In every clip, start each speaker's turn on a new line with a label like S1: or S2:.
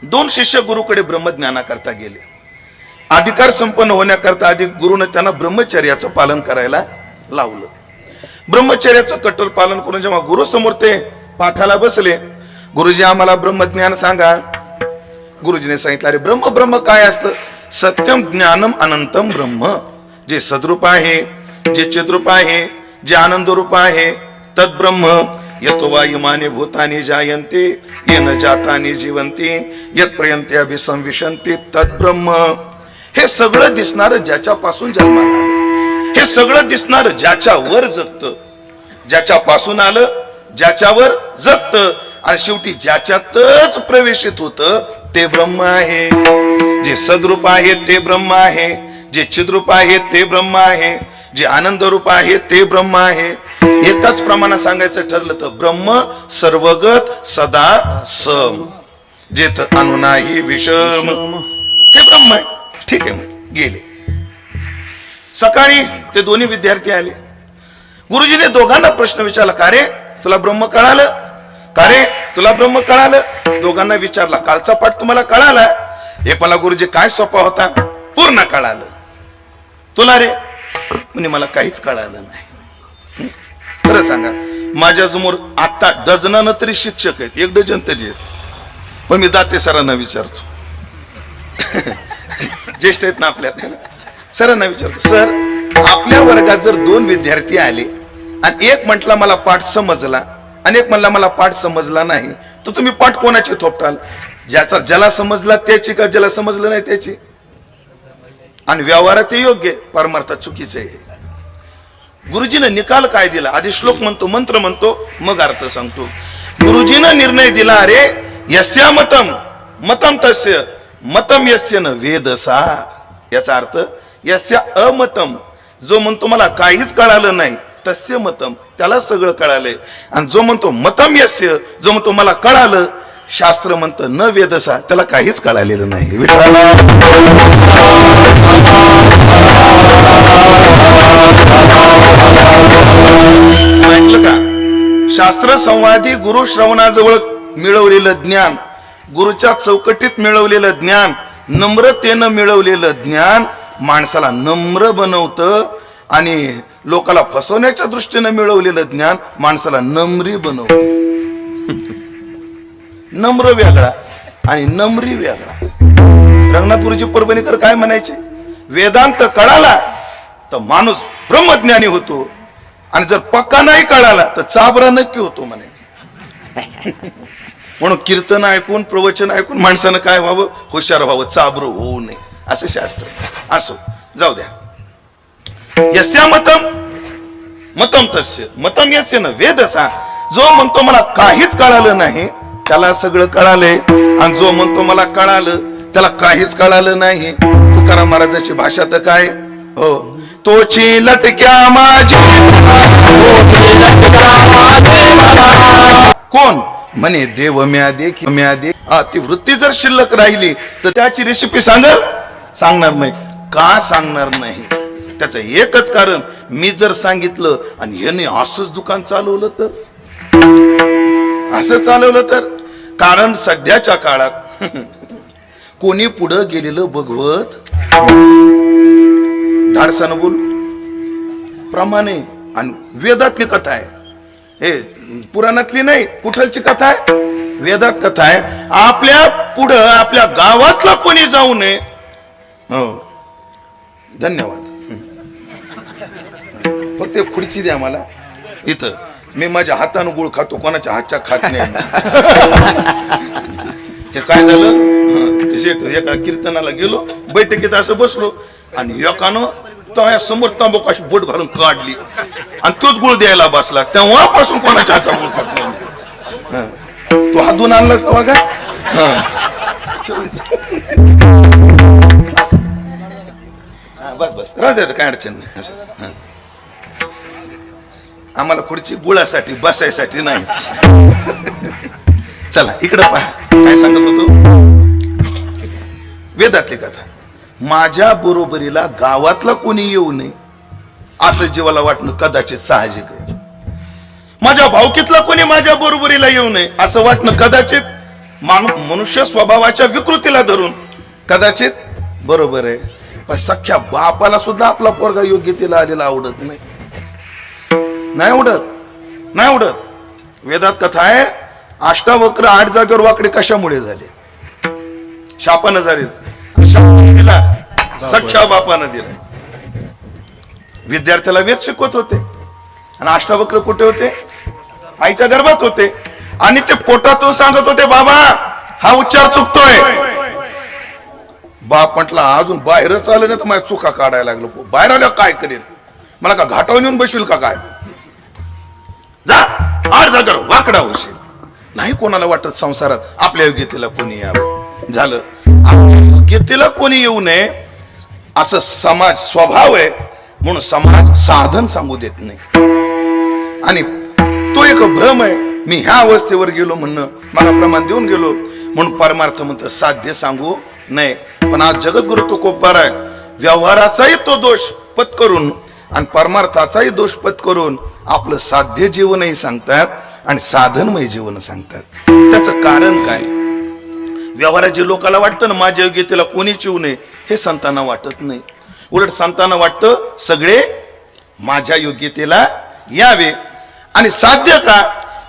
S1: दोन शिष्य गुरुकडे ब्रह्मज्ञानाकरता गेले. अधिकार संपन्न होण्याकरता आधी गुरुने त्यांना ब्रह्मचर्याचं पालन करायला लावलं. ब्रह्मचर्याचं कठोर पालन करून जेव्हा गुरु समोर ते पाठाला बसले, गुरुजी आम्हाला ब्रह्मज्ञान सांगा. गुरुजीने सांगितलं, अरे ब्रह्म ब्रह्म काय असतं? सत्यम ज्ञानम अनंतम ब्रह्म. जे सद्रूप आहे, जे चिद्रूप आहे, जे आनंद रूप आहे, तद ब्रह्म. यतो वा इमाने भूतानि जायन्ते येन जातानि जीवन्ति यत् पर्यन्ते अभिसंविशन्ति तद ब्रह्म. हे सगळं दिसणार ज्याच्यापासून जन्माला आलं, हे सगळं दिसणार ज्याच्यावर जगतं, ज्याच्यापासून आलं ज्याच्यावर जगतं आणि शेवटी ज्याच्यातच प्रवेशित होतं ते ब्रह्म आहे. जे सद्रूप आहे ते ब्रह्म आहे, जे चिद्रूप आहे ते ब्रह्म आहे, जे आनंद रूप आहे ते ब्रह्म आहे. एकाच प्रमाणात सांगायचं ठरलं तर ब्रह्म सर्वगत सदा सम, जेथ अनु नाही विषम. हे ब्रह्म आहे. ठीक आहे, मग गेले. सकाळी ते दोन्ही विद्यार्थी आले. गुरुजीने दोघांना प्रश्न विचारला, का रे तुला ब्रह्म कळालं? का रे तुला ब्रह्म कळालं? दोघांना विचारला, कालचा पाठ तुम्हाला कळाला? एक मला गुरुजी काय सोपा होता, पूर्ण कळालं. तुला रे? म्हणे मला काहीच कळालं नाही. खरं सांगा, माझ्या समोर आता डझनानं तरी शिक्षक आहेत, एक डझन तरी आहेत, पण मी दाते सरांना विचारतो. ज्येष्ठ आहेत ना आपल्यात, सरांना विचारतो, सर आपल्या वर्गात जर दोन विद्यार्थी आले आणि एक म्हटला मला पाठ समजला आणि एक म्हणला मला पाठ समजला नाही, तर तुम्ही पाठ कोणाची थोपटाल? ज्याला समजला त्याची का ज्याला समजलं नाही त्याची? आणि व्यवहारात ते योग्य, परमार्थात चुकीचं आहे. गुरुजीनं निकाल काय दिला? आधी श्लोक म्हणतो, मंत्र म्हणतो, मग अर्थ सांगतो. गुरुजीनं निर्णय दिला, अरे यस्या मतम मतम तस्य मतम यस्य न वेदसा. याचा अर्थ यस्या अमतम, जो म्हणतो मला काहीच कळालं नाही, तस्य मतम, त्याला सगळं कळालंय. आणि जो म्हणतो मतम यस्य, जो म्हणतो मला कळालं, शास्त्र म्हणतं न वेदसा, त्याला काहीच कळालेलं नाही. ऐकलं का? शास्त्र संवादी गुरु श्रवणाजवळ मिळवलेलं ज्ञान, गुरुच्या चौकटीत मिळवलेलं ज्ञान, नम्रतेनं मिळवलेलं ज्ञान माणसाला नम्र बनवतं आणि लोकाला फसवण्याच्या दृष्टीने मिळवलेलं ज्ञान माणसाला नम्री बनवतं. नम्र वेगळा आणि नम्री वेगळा. रंगनाथ गुरुजी परभणीकर काय म्हणायचे? वेदांत कळाला तर माणूस ब्रह्मज्ञानी होतो आणि जर पक्का नाही कळाला तर चाबरा नक्की होतो म्हणायचे. म्हणून कीर्तन ऐकून प्रवचन ऐकून माणसानं काय व्हावं? हुशार व्हावं, चाबर होऊ नये, असं शास्त्र. असो, जाऊ द्या. यस्या मतम मतम तस्य मतम यस्य न वेदसा. जो म्हणतो मला काहीच कळालं नाही त्याला सगळं कळालंय, आणि जो म्हणतो मला कळालं त्याला काहीच कळालं नाही. तुकाराम महाराजाची भाषा तर काय? हो, तोची लटक्या माझी कोण म्हणे देव म्या देखी म्या दे. ती वृत्ती जर शिल्लक राहिली तर त्याची रेसिपी सांगणार नाही. का सांगणार नाही? त्याचं एकच कारण, मी जर सांगितलं आणि याने असंच दुकान चालवलं तर, असं चालवलं तर. कारण सध्याच्या काळात कोणी पुढं गेलेलं भगवत धाडसानं बोलू प्रमाणे. आणि वेदातली कथा आहे, हे पुराणातली नाही, कुठलची कथा आहे? वेदात कथा आहे. आपल्या पुढं आपल्या गावातला कोणी जाऊ नये. हो, धन्यवाद. फक्त खुर्ची द्या मला इथं. मी माझ्या हातानं गुळ खातो, कोणाच्या हातच्या खात नाही. ते काय झालं, ते शेठ एका कीर्तनाला गेलो, बैठकीत असं बसलो आणि एकानं त्या समोर तंबाखू अशी बोट घालून काढली आणि तोच गुळ द्यायला बसला. तेव्हापासून कोणाच्या हातचा गुळ खात नाही. तो हातून आणलास ना का? बस बस, राहू द्या, काय अडचण नाही. असं आम्हाला खुर्ची गुळासाठी, बसायसाठी नाही. चला इकडं पहा, काय सांगत होतो? वेदातली कथा. माझ्या बरोबरीला गावातला कोणी येऊ नये असं जीवाला वाटणं कदाचित साहजिक आहे. माझ्या भावकीतला कोणी माझ्या बरोबरीला येऊ नये असं वाटणं कदाचित मनुष्य स्वभावाच्या विकृतीला धरून कदाचित बरोबर आहे, पण सख्या बापाला सुद्धा आपला पोरगा योग्यतेला आलेला आवडत नाही, नाही आवडत. वेदात कथा आहे, अष्टावक्र 8 जागेवर वाकडे कशामुळे झाले? शापानं झाले. दिला सख्या बापानं दिला. विद्यार्थ्याला वेद शिकवत होते आणि अष्टावक्र कुठे होते? आईच्या गर्भात होते. आणि ते पोटातून सांगत होते, बाबा हा उच्चार चुकतोय. बाप म्हटला अजून बाहेरच आलं नाही तर माझ्या चुका काढायला लागलो. बाहेर आल्यावर काय करेल? मला का घाटावर येऊन बसवील का काय? जा 8 जागेवर वाकडा होशील. नाही कोणाला वाटत संसारात आपल्या योग्यतेला कोणी यावं. झालं, आपल्या योग्यतेला कोणी येऊ नये असं समाज स्वभाव आहे, म्हणून समाज साधन सांगू देत नाही. आणि तो एक भ्रम आहे. मी ह्या अवस्थेवर गेलो म्हणणं, मला प्रमाण देऊन गेलो म्हणून परमार्थ म्हणतं साध्य सांगू नये. पण आज जगद्गुरु तुकोबार आहे, व्यवहाराचाही तो दोष पत्करून आणि परमार्थाचाही दोष पत्करून आपलं साध्य जीवनही सांगतात आणि साधनमय जीवन सांगतात. त्याचं कारण काय? व्यवहाराचे लोकांना वाटतं ना माझ्या योग्यतेला कोणीच येऊ नये, हे संतांना वाटत नाही. उलट संतांना वाटतं सगळे माझ्या योग्यतेला यावे. आणि साध्य का?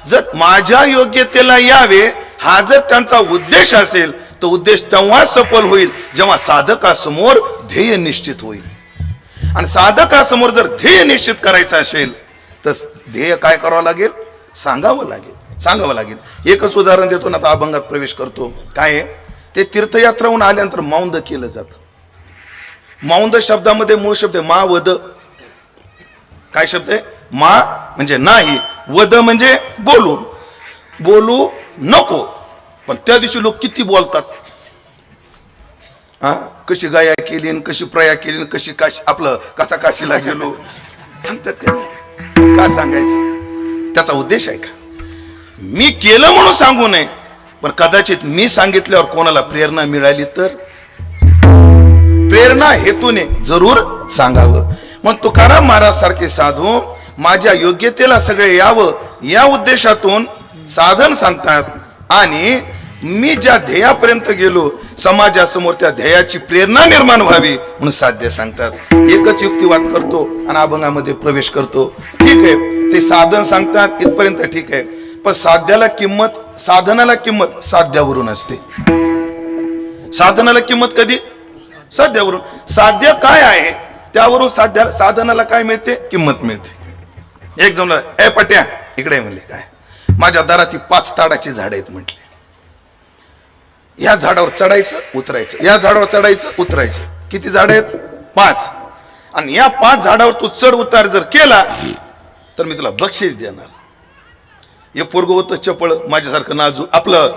S1: जर माझ्या योग्यतेला यावे हा जर त्यांचा उद्देश असेल तर उद्देश तेव्हा सफल होईल जेव्हा साधकासमोर ध्येय निश्चित होईल. आणि साधकासमोर जर ध्येय निश्चित करायचं असेल तर ध्येय काय करावं लागेल? सांगावं लागेल. एकच उदाहरण देतो ना, आता अभंगात प्रवेश करतो. काय आहे ते? तीर्थयात्राहून आल्यानंतर मौंद केलं जातं. मौंद शब्दामध्ये मूळ शब्द आहे मावद. काय शब्द आहे? मा म्हणजे नाही, वद म्हणजे बोलू नको. पण त्या दिवशी लोक किती बोलतात. कशी गाया केली, कशी प्रया केली, कशी काशी आपलं कसा काशीला गेलो सांगतात. का सांगायचं? त्याचा उद्देश आहे का? मी केलं म्हणून सांगू नये, पण कदाचित मी सांगितल्यावर कोणाला प्रेरणा मिळाली तर प्रेरणा हेतूने जरूर सांगावं. मग तुकाराम महाराज सारखे साधू माझ्या योग्यतेला सगळे यावं या उद्देशातून साधन सांगतात. आणि मी ज्या ध्येयापर्यंत गेलो समाजासमोर त्या ध्येयाची प्रेरणा निर्माण व्हावी म्हणून साध्य सांगतात. एकच युक्तिवाद करतो आणि अभंगामध्ये प्रवेश करतो. ठीक आहे, ते साधन सांगतात इथपर्यंत ठीक आहे, पण साध्याला किंमत, साधनाला किंमत साध्यावरून असते. साधनाला किंमत कधी? साध्यावरून. साध्य काय आहे त्यावरून साधनाला काय मिळते? किंमत मिळते. एक जण ए पट्या इकडे म्हणले, काय माझ्या दारात 5 ताडाची झाड आहेत म्हटले. या झाडावर चढायचं उतरायचं, या झाडावर चढायचं उतरायचं. किती झाड आहेत? 5. आणि या 5 झाडावर तू चढ उतार जर केला तर मी तुला बक्षीस देणार. हे पोरग होतं चपळ, माझ्यासारखं नाजूक, आपलं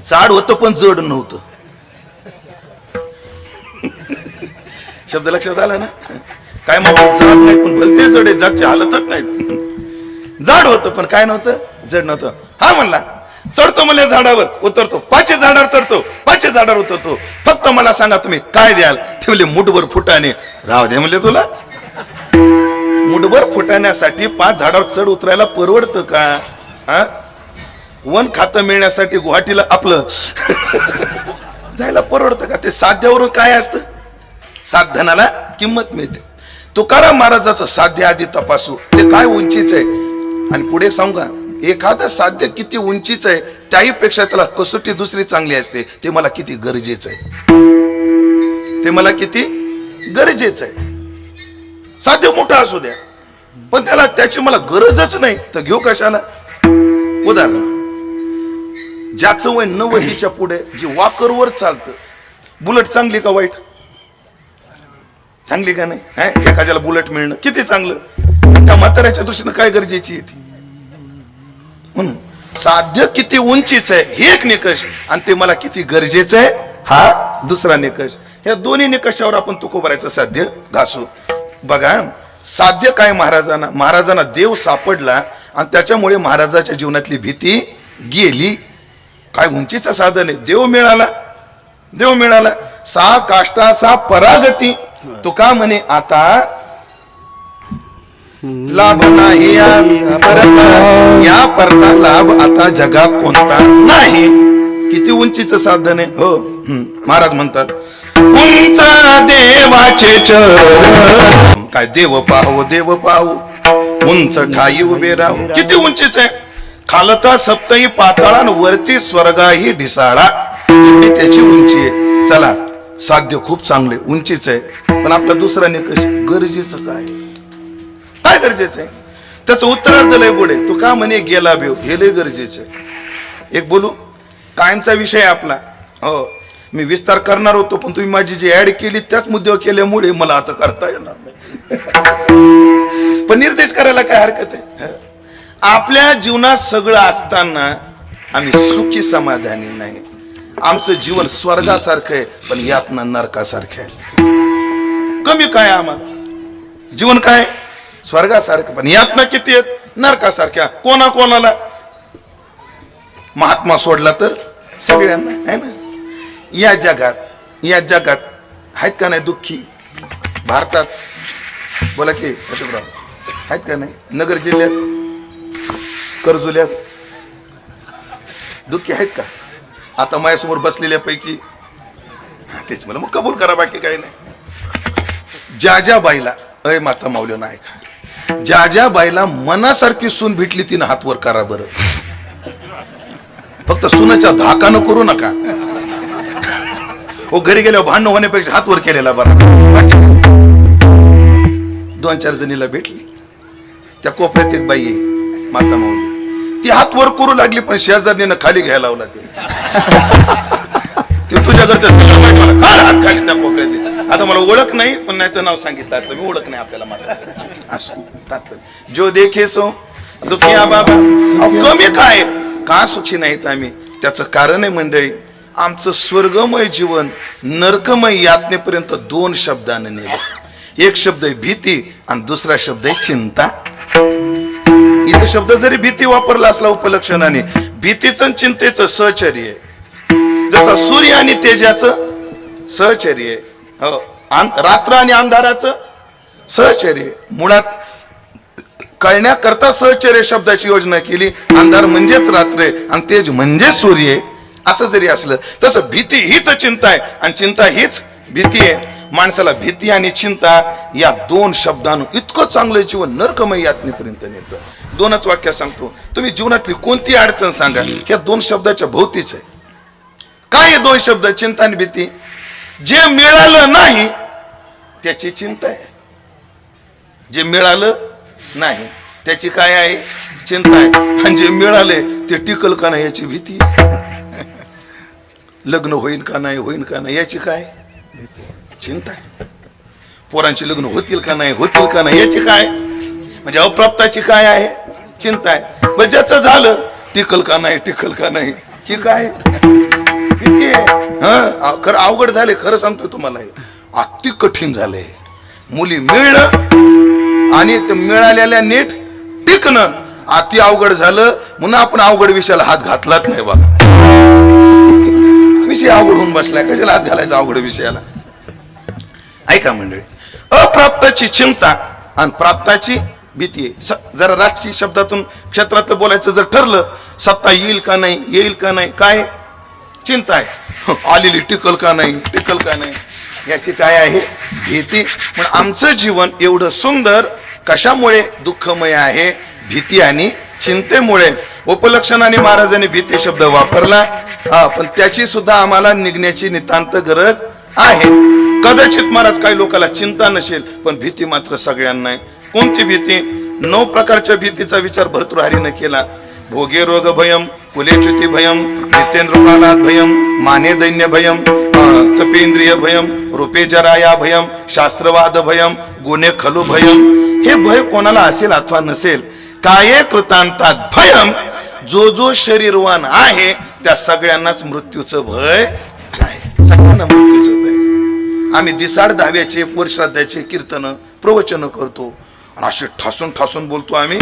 S1: झाड होतं पण जड नव्हतं. शब्द लक्षात आला ना? काय माझं जाड नाही पण भलते जड आहे, जागची हालतच नाहीत. जाड होतं पण काय नव्हतं? जड नव्हतं. हा म्हणला चढतो मला झाडावर उतरतो, 5 झाडावर चढतो, 5 झाडावर उतरतो. फक्त मला सांगा तुम्ही काय द्याल? ते म्हणले मुठभर फुटाने. राव दे म्हणले तुला. मुठभर फुटाण्यासाठी 5 झाडावर चढ उतरायला परवडतं का? वन खातं मिळण्यासाठी गुवाहाटीला आपलं जायला परवडतं का? ते साध्यावरून काय असतं? साधनाला किंमत मिळते. तुकाराम महाराजाचं साध्य आधी तपासू, ते काय उंचीच आहे. आणि पुढे सांगू का, एखादं साध्य किती उंचीच आहे त्याही पेक्षा त्याला कसोटी दुसरी चांगली असते. ते मला किती गरजेचं आहे, ते मला किती गरजेचं आहे. साध्य मोठं असू द्या पण त्याला त्याची मला गरजच नाही तर घेऊ कशाला? उदाहरण, ज्याचं वय 90च्या पुढे जी वाकरवर चालतं, बुलेट चांगली का वाईट? चांगली का नाही? एखाद्याला बुलेट मिळणं किती चांगलं, त्या म्हाताऱ्याच्या दृष्टीनं काय गरजेची आहे? म्हणून साध्य किती उंचीच आहे हे एक निकष आणि ते मला किती गरजेचं आहे हा दुसरा निकष. या दोन्ही निकषावर आपण तुकोबाराचं साध्य घासू. बघा, साध्य काय? महाराजांना देव सापडला आणि त्याच्यामुळे महाराजाच्या जीवनातली भीती गेली. काय उंचीचं साधन आहे? देव मिळाला. सा काष्टा सा परागती. तुका म्हणे आता लाभ नाही या परता लाभ आता जगात कोणता नाही. किती उंचीचं साधन आहे हो. महाराज म्हणतात उंच देवाचे चरण, काय देव पाहू उंच ठाई उभे राहू. किती उंचीच आहे. खालता सप्तही पाताळान वरती स्वर्गाही ढिसाळा, एवढी त्याची उंची आहे. चला साध्य खूप चांगले उंचीच आहे, पण आपला दुसरा निकष गरजेचं काय गरजेचं आहे. त्याचं उत्तरार्ध लय पुढे. तू का म्हणे गेला बेव, हे लय गरजेचं आहे. एक बोलू, कायमचा विषय आपला हो. मी विस्तार करणार होतो, पण तुम्ही माझी जी ऍड केली त्याच मुद्द्यावर केल्यामुळे मला आता करता येणार नाही. पण निर्देश करायला काय हरकत आहे. आपल्या जीवनात सगळं असताना आम्ही सुखी समाधानी नाही. आमचं जीवन स्वर्गासारखं आहे, पण यातना नरकासारखं आहे. कमी काय आम्हाला जीवन काय स्वर्गासारखं, पण यातना किती आहेत नरकासारख्या. कोणाला महात्मा सोडला तर सगळ्यांना आहे ना. या जगात आहेत का नाही दुःखी. भारतात बोला की आहेत का नाही. नगर जिल्ह्यात कर्जुल्यात दुःखी आहेत का. आता माझ्यासमोर बसलेल्या पैकी तेच मला मग कबूल करा, बाकी काही नाही. ज्या बाईला अय माता माऊली नाही का, ज्या बाईला मनासारखी सून भेटली तिनं हातवर करा बरं. फक्त सुनाच्या धाकानं करू नका हो. घरी गेल्यावर भांडण होण्यापेक्षा हातवर केलेला बरा. 2-4 जणीला भेटली. त्या कोपऱ्यात एक बाई आहे माता माऊली, ती हातवर करू लागली, पण शेजारीनं खाली घ्यायला लावला. ते तुझ्या घरचं मला हात खाली त्या कोपऱ्यात. आता मला ओळख नाही, पण नाही तर नाव सांगितलं असतं. मी ओळख नाही आपल्याला मात्र. जो देखे सो दुखिया बाबा. कमी काय का सुखी नाहीत आम्ही. त्याचं कारण आहे मंडळी, आमचं स्वर्गमय जीवन नरकमय यातनेपर्यंत 2 शब्दानं नेलं. एक शब्द आहे भीती आणि दुसरा शब्द आहे चिंता. इथे शब्द जरी भीती वापरला असला उपलक्षणाने, भीतीचं चिंतेचं सहचर्य आहे. जसा सूर्य आणि तेजाचं सहचर्य आहे हो. रात्र आणि अंधाराचं सहचर्य. मुळात कळण्याकरता सहचर्य शब्दाची योजना केली. अंधार म्हणजेच रात्र आहे आणि तेज म्हणजेच सूर्य आहे. असं जरी असलं तसं भीती हीच चिंता आहे आणि चिंता हीच भीती आहे. माणसाला भीती आणि चिंता या 2 शब्दांनी इतकं चांगलं जीवन नरकमय यातनेपर्यंत नेतं. 2च वाक्य सांगतो. तुम्ही जीवनातली कोणती अडचण सांगा, या 2 शब्दाच्या भोवतीच आहे. काय हे 2 शब्द, चिंता आणि भीती. जे मिळालं नाही त्याची चिंता आहे, जे मिळालं नाही त्याची काय आहे चिंता आहे, आणि जे मिळाले ते टिकल का नाही याची भीती. लग्न होईल का नाही याची काय चिंता आहे. पोरांची लग्न होतील का नाही याची काय, म्हणजे अप्राप्ताची काय आहे चिंता आहे. पण ज्याचं झालं टिकल का नाही ची काय भीती आहे. खरं अवघड झाले, खरं सांगतोय तुम्हाला, अति कठीण झालंय. मुली मिळणं आणि ते मिळालेल्या नीट टिकणं अति अवघड झालं. म्हणून आपण अवघड विषयाला हात घातलाच नाही बघा. विषय अवघड होऊन बसलाय, कशाला हात घालायचा अवघड विषयाला. ऐका मंडळी, अप्राप्ताची चिंता आणि प्राप्ताची भीती आहे. जरा राजकीय शब्दातून क्षेत्रात बोलायचं जर ठरलं, सत्ता येईल का नाही काय चिंता आहे. आलेली टिकल का नाही याची काय आहे भीती. पण आमचं जीवन एवढं सुंदर कशामुळे दुःखमय आहे, भीती आणि चिंतेमुळे. उपलक्षणाने महाराजांनी भीती शब्द वापरला, पण त्याची सुद्धा आम्हाला निघण्याची नितांत गरज आहे. कदाचित महाराज काही लोकांना चिंता नसेल, पण भीती मात्र सगळ्यांना आहे. कोणती भीती? 9 प्रकारच्या भीतीचा विचार भर्तृहरीने केला. भोगे रोग भयम, कुलेच्युती भयम, नित्येंद्रपालाद भयम, माने दैन्य भयम, तपेंद्रिय भयम, रूपे जराया भयम, शास्त्रवाद भयम, गुणे खलु भयम. हे भय कोणाला असेल अथवा नसेल, काये कृतांतात भयम. जो शरीरवान आहे त्या सगळ्यांनाच मृत्यूचं भय आहे. सगळ्यांना मृत्यूचं भय. आम्ही दिसाड दाव्याचे वर्षाध्याचे कीर्तन प्रवचन करतो, असे ठासून बोलतो आम्ही.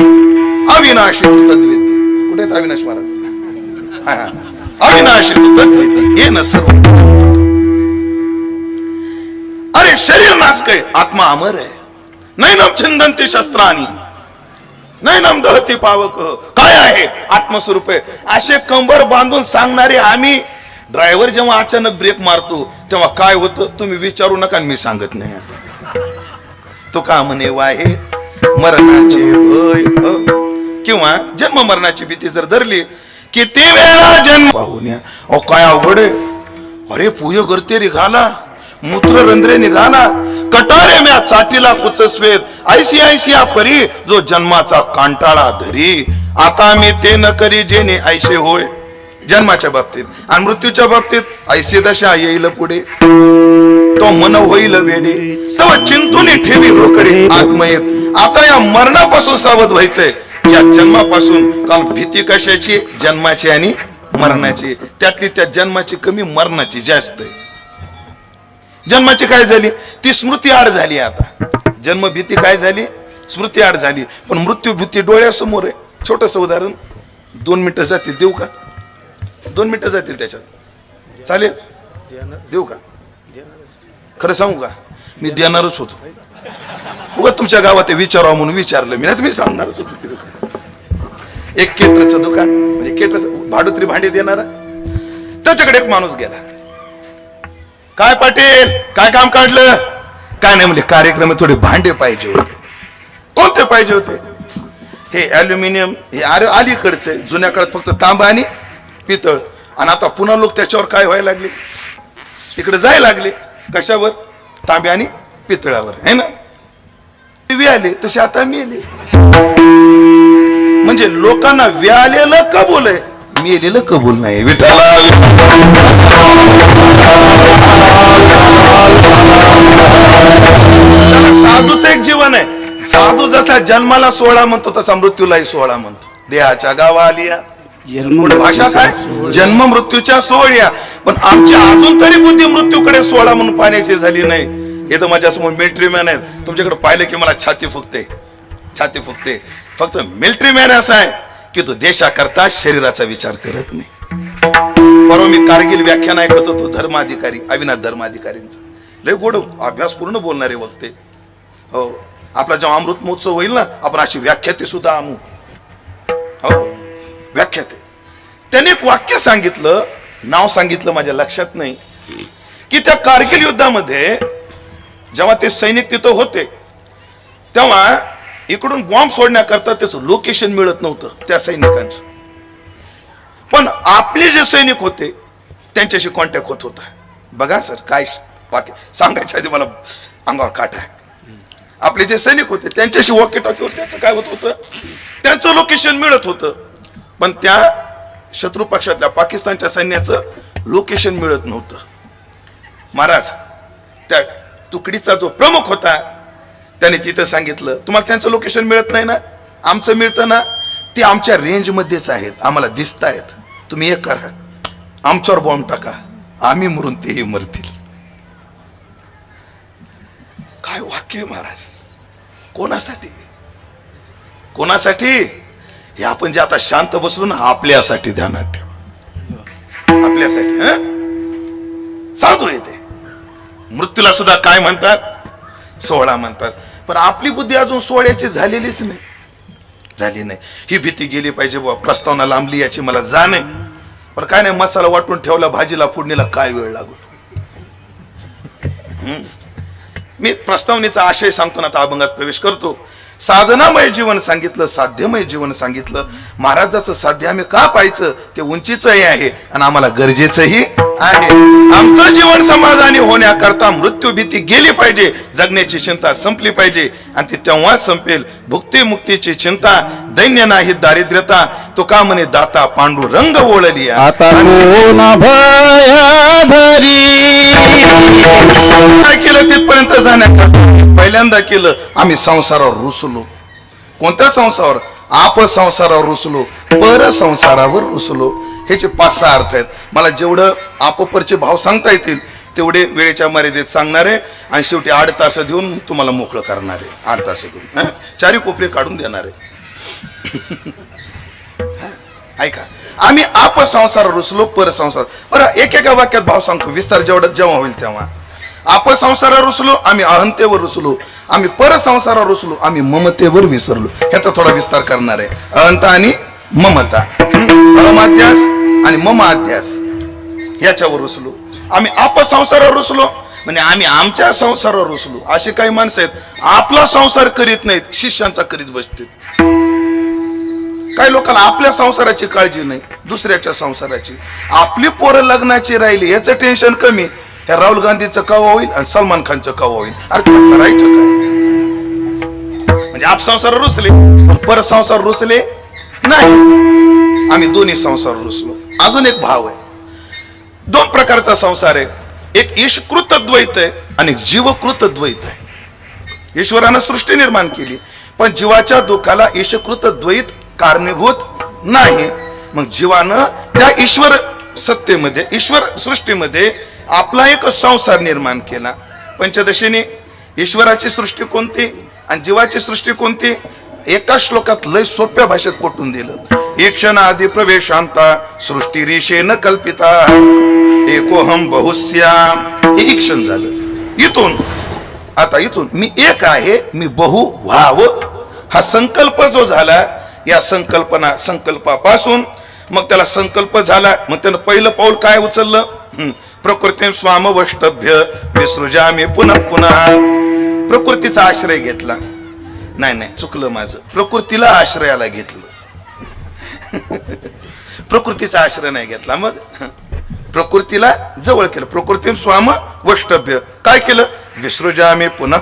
S1: अविनाशी तद्विती. कुठे आहेत अविनाश महाराज? अविनाशी तद्विती हे न सर्व. अरे शरीर नासकय, आत्मा अमर आहे. नैनम छिंदंती शस्त्राणी. नाही नमदहती पावक काय आहे आत्मस्वरूप आहे असे कंबर बांधून सांगणारे आम्ही. ड्रायव्हर जेव्हा अचानक ब्रेक मारतो तेव्हा काय होतं तुम्ही विचारू नका, मी सांगत नाही आता. तो का म्हणे वाहे मरणाचे भय किंवा जन्म मरणाची भीती जर धरली किती वेळा जन्म पाहून अहो काय अवघड आहे. अरे पूय करते निघाला मूत्र रंध्रे निघाला कटारे म्या चाटीला कुचस्वेत ऐशी ऐशी परी जो जन्माचा कांटाळा धरी आता मी ते न करी जेने ऐशे होय. जन्माच्या बाबतीत आणि मृत्यूच्या बाबतीत ऐशी दशा येईल पुढे तो मन होईल वेडे तेव्हा चिंतून ठेवी रोकडे आत्मयेत. आता या मरणापासून सावध व्हायचंय या जन्मापासून. कारण भीती कशाची जन्माची आणि मरणाची. त्यातली त्या जन्माची कमी मरणाची जास्त आहे. जन्माची काय झाली ती स्मृती आड झाली. आता जन्म भीती काय झाली स्मृती आड झाली. पण मृत्यू भीती डोळ्यासमोर आहे. छोटस उदाहरण 2 मिनिटं जातील देऊ का 2 मिनिटं जातील त्याच्यात चालेल देऊ का खरं सांगू का मी देणारच होतो उगा तुमच्या गावात विचारावं म्हणून विचारलं मी. नाही मी सांगणारच होतो. एक केटरचं दुकान म्हणजे केटर भाडोत्री भांडी देणारा त्याच्याकडे एक माणूस गेला. काय पाटील काय काम काढलं काय नाही म्हणजे कार्यक्रम थोडे भांडे पाहिजे होते. कोणते पाहिजे होते हे ॲल्युमिनियम हे अलीकडचे जुन्या काळात फक्त तांबा आणि पितळ आणि आता पुन्हा लोक त्याच्यावर काय व्हायला लागले तिकडे जायला लागले कशावर तांबे आणि पितळावर है ना. आले तसे आता मेले म्हणजे लोकांना व्यालेलं कबूल आहे मेलेलं कबूल नाही. विठाला साधूचं एक जीवन आहे. साधू जसा जन्माला 16 म्हणतो तसा मृत्यूलाही 16 म्हणतो. देहाच्या गावा आलिया भाषा काय जन्म मृत्यूच्या 16. पण आमची अजून तरी बुद्धी मृत्यूकडे 16 म्हणून पाण्याची झाली नाही. हे तर माझ्यासमोर मिलिटरी मॅन आहेत. तुमच्याकडे पाहिलं की मला छाती फुगते छाती फुगते. फक्त मिलिटरी मॅन असा आहे की तो देशाकरता शरीराचा विचार करत नाही. परवा मी कारगिल व्याख्यान ऐकत होतो धर्माधिकारी अविनाश धर्माधिकारींचा. लय गोड अभ्यास पूर्ण बोलणारे वक्ते. हो आपला जेव्हा अमृत महोत्सव होईल ना आपण अशी व्याख्याते सुद्धा आणू. हो व्याख्याते. त्याने एक वाक्य सांगितलं नाव सांगितलं माझ्या लक्षात नाही की त्या कारगिल युद्धामध्ये जेव्हा ते सैनिक तिथं होते तेव्हा इकडून बॉम्ब सोडण्याकरता त्याचं लोकेशन मिळत नव्हतं त्या सैनिकांचं. पण आपले जे सैनिक होते त्यांच्याशी कॉन्टॅक्ट होत होता. बघा सर काय वाक्य सांगायच्या आधी मला अंगावर काटा आहे. आपले जे सैनिक होते त्यांच्याशी वॉकी टॉकीवर त्यांचं काय होत होतं त्यांचं लोकेशन मिळत होतं. पण त्या शत्रू पक्षातल्या पाकिस्तानच्या सैन्याचं लोकेशन मिळत नव्हतं. महाराज त्या तुकडीचा जो प्रमुख होता त्याने तिथं सांगितलं तुम्हाला त्यांचं लोकेशन मिळत नाही ना आमचं मिळतं ना ते आमच्या रेंज मध्येच आहेत आम्हाला दिसत आहेत. तुम्ही एक करा आमच्यावर बॉम्ब टाका आम्ही मरून तेही मरतील. काय वाक्य महाराज कोणासाठी कोणासाठी हे आपण जे आता शांत बसलो ना आपल्यासाठी ध्यानात ठेवा. आपल्यासाठी साधू येते. मृत्यूला सुद्धा काय म्हणतात 16 म्हणतात. पण आपली बुद्धी अजून 16ची झालेलीच नाही झाली नाही. ही भीती गेली पाहिजे बुवा. प्रस्तावना लांबली याची मला जाण आहे. पण काय नाही मसाला वाटून ठेवला भाजीला फोडणीला काय वेळ लागतो. मी प्रस्तावनेचा आशय सांगतो ना आता अभंगात प्रवेश करतो. साधनामय जीवन सांगितलं साध्यमय जीवन सांगितलं. महाराजाचं साध्य आम्ही का पाहायचं ते उंचीचंही आहे आणि आम्हाला गरजेचंही आहे. आमचं जीवन समाधानी होण्याकरता मृत्यू भीती गेली पाहिजे. जगण्याची चिंता संपली पाहिजे आणि ती तेव्हा संपेल भुक्ती मुक्तीची चिंता. दैन्य नाही दारिद्र्यता तो का म्हणे दाता पांडुरंग ओळली. काय केलं तिथपर्यंत जाण्याकरता पहिल्यांदा केलं आम्ही संसारावर रुसलो. कोणत्या संसारावर आप संसारावर रुसलो पर संसारावर रुसलो. ह्याचे 5-6 अर्थ आहेत. मला जेवढं आपपरचे भाव सांगता येतील तेवढे वेळेच्या मर्यादेत सांगणार आहे आणि शेवटी 8 तास देऊन तुम्हाला मोकळं करणार आहे. 8 तास देऊन चारी कोपरे काढून देणार आहे. ऐका आम्ही आप संसार रुसलो पर संसार. बरं एकेका वाक्यात भाव सांगतो विस्तार जेवढा जेव्हा होईल तेव्हा. अपसंसारावर रुसलो, आम्ही अहंतेवर रुसलो. आम्ही परसंसारावर रुसलो, आम्ही ममतेवर विसरलो. ह्याचा थोडा विस्तार करणार आहे. अहंता आणि ममता, अहमाध्यास आणि ममाध्यास याच्यावर रुसलो. आम्ही अपसंसारावर रुसलो म्हणजे आम्ही आमच्या संसारावर रुसलो. असे काही माणसं आहेत आपला संसार करीत नाहीत, शिष्यांचा करीत बसतील. काही लोकांना आपल्या संसाराची काळजी नाही, दुसऱ्याच्या संसाराची. आपली पोरं लग्नाची राहिली याचं टेन्शन कमी, ह्या राहुल गांधीचं कवा होईल आणि सलमान खानचं कवा होईल. अरे तुला करायचं काय? म्हणजे आप संसार रुसले पण परसंसार रुसले नाही. आम्ही दोन्ही संसार रुसलो. अजून एक भाव आहे. दोन प्रकारचा संसार आहे. एक ईशकृत द्वैत आहे आणि जीवकृत द्वैत आहे. ईश्वरानं सृष्टी निर्माण केली पण जीवाच्या दुःखाला ईशकृत द्वैत कारणीभूत नाही. मग जीवानं त्या ईश्वर सत्तेमध्ये, ईश्वर सृष्टीमध्ये आपला एक संसार निर्माण केला. पंचदशीने ईश्वराची सृष्टी कोणती आणि जीवाची सृष्टी कोणती एका श्लोकात लय सोप्या भाषेत पटवून दिलं. एक क्षण आधी प्रवेशांता सृष्टी ऋषेन कल्पिता एकोहम बहुस्याम. एक क्षण झालं. इथून मी एक आहे, मी बहु व्हाव हा संकल्प जो झाला, या संकल्पापासून मग त्याला संकल्प झाला. मग त्यानं पहिलं पाऊल काय उचललं? प्रकृती स्वाम वष्टभ्य विसृजामी पुन्हा पुन्हा. प्रकृतीचा आश्रय घेतला. नाही चुकलं माझं, प्रकृतीला आश्रयाला घेतलं. प्रकृतीचा आश्रय नाही घेतला, मग प्रकृतीला जवळ केलं. प्रकृती स्वाम वष्टभ्य काय केलं? विसृजामी पुन्हा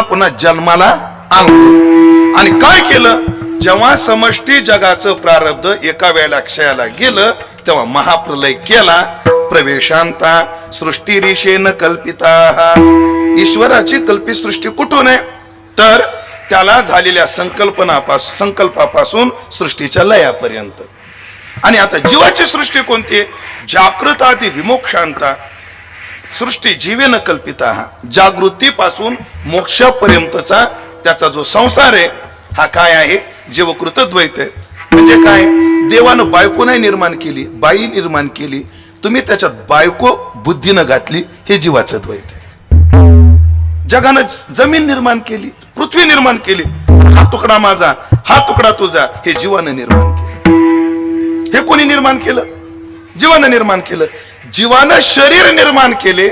S1: पुन्हा जन्माला आणलं. आणि काय केलं? जेव्हा समष्टी जगाचं प्रारब्ध एका वेळेला क्षयाला गेलं तेव्हा महाप्रलय केला. प्रवेशांता सृष्टी ऋषेन कल्पिता. ईश्वराची कल्पित सृष्टी कुठून आहे? तर त्याला झालेल्या संकल्पापासून सृष्टीच्या लयापर्यंत. आणि आता जीवाची सृष्टी कोणती? जागृत आदी विमोक्षांता सृष्टी जीवेन कल्पिता. जागृतीपासून मोक्षापर्यंतचा त्याचा जो संसार आहे हा काय आहे? जीवकृत द्वैत आहे. म्हणजे काय? देवानं बायको नाही निर्माण केली, बाई निर्माण केली. तुम्ही त्याच्यात बायको बुद्धीनं घातली, हे जीवाचं द्वैत आहे. जगानं जमीन निर्माण केली, पृथ्वी निर्माण केली. हा तुकडा माझा, हा तुकडा तुझा, हे जीवानं निर्माण केलं. हे कोणी निर्माण केलं? जीवानं निर्माण केलं. जीवानं शरीर निर्माण केले,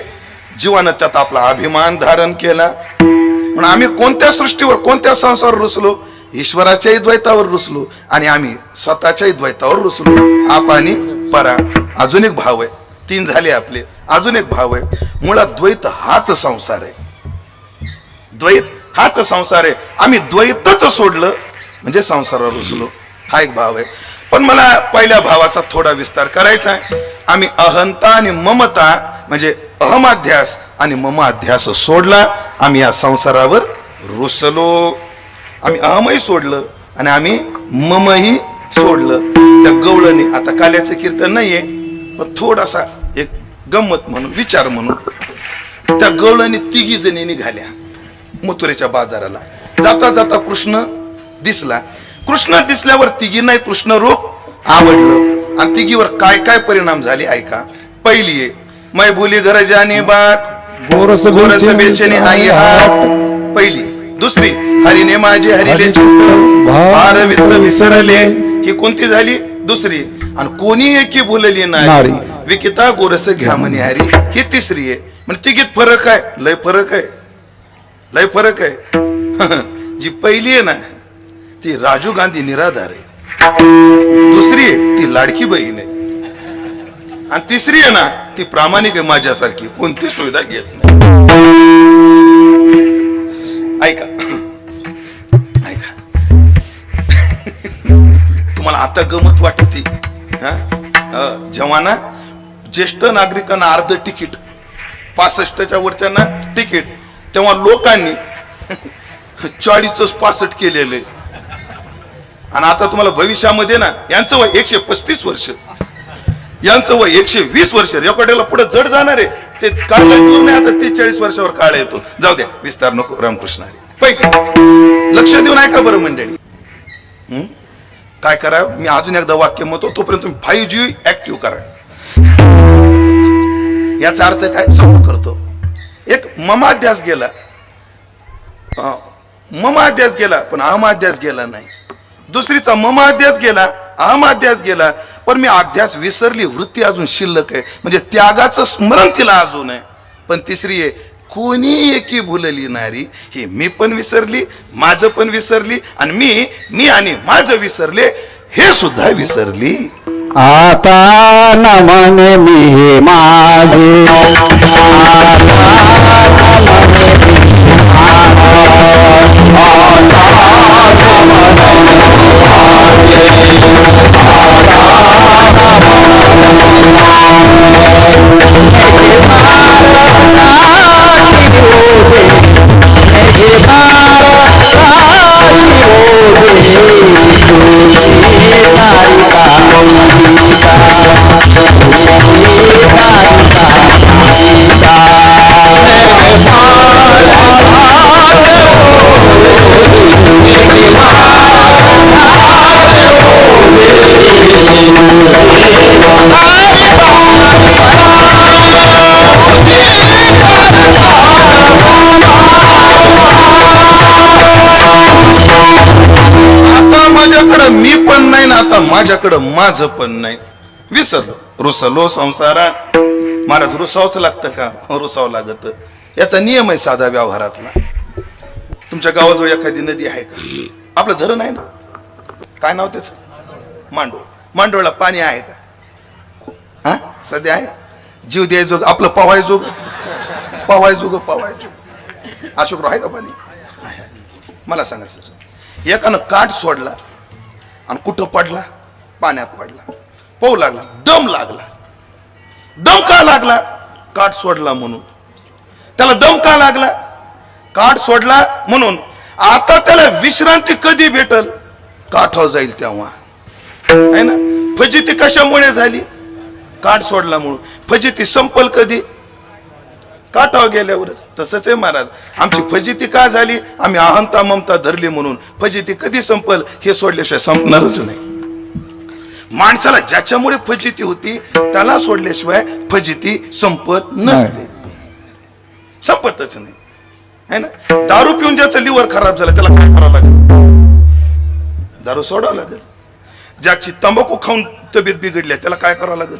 S1: जीवानं त्यात आपला अभिमान धारण केला. म्हणून आम्ही कोणत्या सृष्टीवर, कोणत्या संसारावर रुसलो? ईश्वराच्याही द्वैतावर रुसलो आणि आम्ही स्वतःच्याही द्वैतावर रुसलो. आप आणि परा. अजून एक भाव आहे. 3 झाले आपले. अजून एक भाव आहे. मुळात द्वैत हाच संसार आहे. द्वैत हाच संसार आहे. आम्ही द्वैतच सोडलं म्हणजे संसारावर रुसलो. हा एक भाव आहे. पण मला पहिल्या भावाचा थोडा विस्तार करायचा आहे. आम्ही अहंता आणि ममता म्हणजे अहमाध्यास आणि ममाध्यास सोडला. आम्ही या संसारावर रुसलो. आम्ही अहमही सोडलं आणि आम्ही ममही सोडलं. त्या गवळणी, आता काल्याचं कीर्तन नाहीये पण थोडासा एक गंमत म्हणून, विचार म्हणून, त्या गवळणी 3 जणी निघाल्या मथुरेच्या बाजाराला. जाता जाता कृष्ण दिसला. कृष्ण दिसल्यावर 3घींनाही कृष्ण रूप आवडलं. आणि 3घीवर काय काय परिणाम झाले ऐका. पहिली आहे मै भुली घर जाने बाट गोरस बेचेने आई हाट. पहिली. दुसरी हरीने माझे हरिले चित्त भार वित्त विसरले. ही कोणती झाली? दुसरी. आणि कोणी एकी बोलली नाही विकिता गोरस घ्या म्हणे हरी. ही तिसरी आहे. म्हणजे तिघीत फरक आहे, लय फरक आहे, लय फरक आहे. जी पहिली आहे ना ती राजीव गांधी निराधार आहे. दुसरी आहे ती लाडकी बहीण आहे. आणि तिसरी आहे ना ती प्रामाणिक आहे माझ्यासारखी, कोणती सुविधा घेत नाही. ऐका ऐका, तुम्हाला आता गमत वाटते जेव्हा ना ज्येष्ठ नागरिकांना अर्ध तिकीट, 65च्या वरच्यांना तिकीट, तेव्हा लोकांनी 40 65 केलेले. आणि आता तुम्हाला भविष्यामध्ये ना यांचं वय 135 वर्ष, यांचं वय 120 वर्ष, रेकॉर्डला पुढे जड जाणार आहे. ते काळ दूर नाही, आता 30-40 वर्षावर काळ येतो. जाऊ द्या, विस्तार नको. रामकृष्ण हरी. पहिले लक्ष देऊन ऐका बरं मंडळी. काय करा, मी अजून एकदा वाक्य म्हणतो, तोपर्यंत तुम्ही 5G ऍक्टिव्ह करा. याचा अर्थ काय सोपं करतो. एक ममाध्यास गेला, ममाध्यास गेला पण अहमाध्यास गेला नाही. दुसरीचा ममाध्यास गेला, अहमाध्यास गेला, पण मी अध्यास विसरली, वृत्ती अजून शिल्लक आहे, म्हणजे त्यागाचं स्मरण तिला अजून आहे. पण तिसरी आहे कोणी एकी भुलली नारी, ही मी पण विसरली, माझं पण विसरली, आणि मी आणि माझं विसरले हे सुद्धा विसरली.
S2: आता न म्हणे मी हे माझे,
S1: मी पण नाही ना, आता माझ्याकडं माझं पण नाही, विसरलो. रुसलो संसारात. महाराज रुसावच लागतं का? रुसावं लागत. याचा नियम आहे साधा व्यवहारातला. तुमच्या गावाजवळ एखादी नदी आहे का? आपलं धरण आहे ना, काय नाव त्याच? मांडोळ. मांडोळला पाणी आहे का? हा सध्या आहे? जीव द्यायजोग, आपलं पवायजोग, पवायजोग, पवायजोग अशोकराव आहे का पाणी? मला सांगा सर, एकानं काठ सोडला आणि कुठं पडला? पाण्यात पडला. पोहू लागला, दम लागला. दम का लागला? काठ सोडला म्हणून. त्याला दम का लागला? काठ सोडला म्हणून. आता त्याला विश्रांती कधी भेटल? काठावर जाईल तेव्हा, है ना. फजिती कशामुळे झाली? काठ सोडला म्हणून. फजिती संपल कधी? काठावर गेल्यावरच. तसंच आहे महाराज, आमची फजिती का झाली? आम्ही अहंता ममता धरली म्हणून. फजिती कधी संपल? हे सोडल्याशिवाय संपणारच नाही. माणसाला ज्याच्यामुळे फजिती होती त्याला सोडल्याशिवाय फजिती संपत नसते, संपतच नाही, है ना. दारू पिऊन ज्याचं लिव्हर खराब झालं त्याला काय करावं लागेल? दारू सोडावं लागेल. ज्याची तंबाखू खाऊन तब्येत बिघडली त्याला काय करावं लागेल?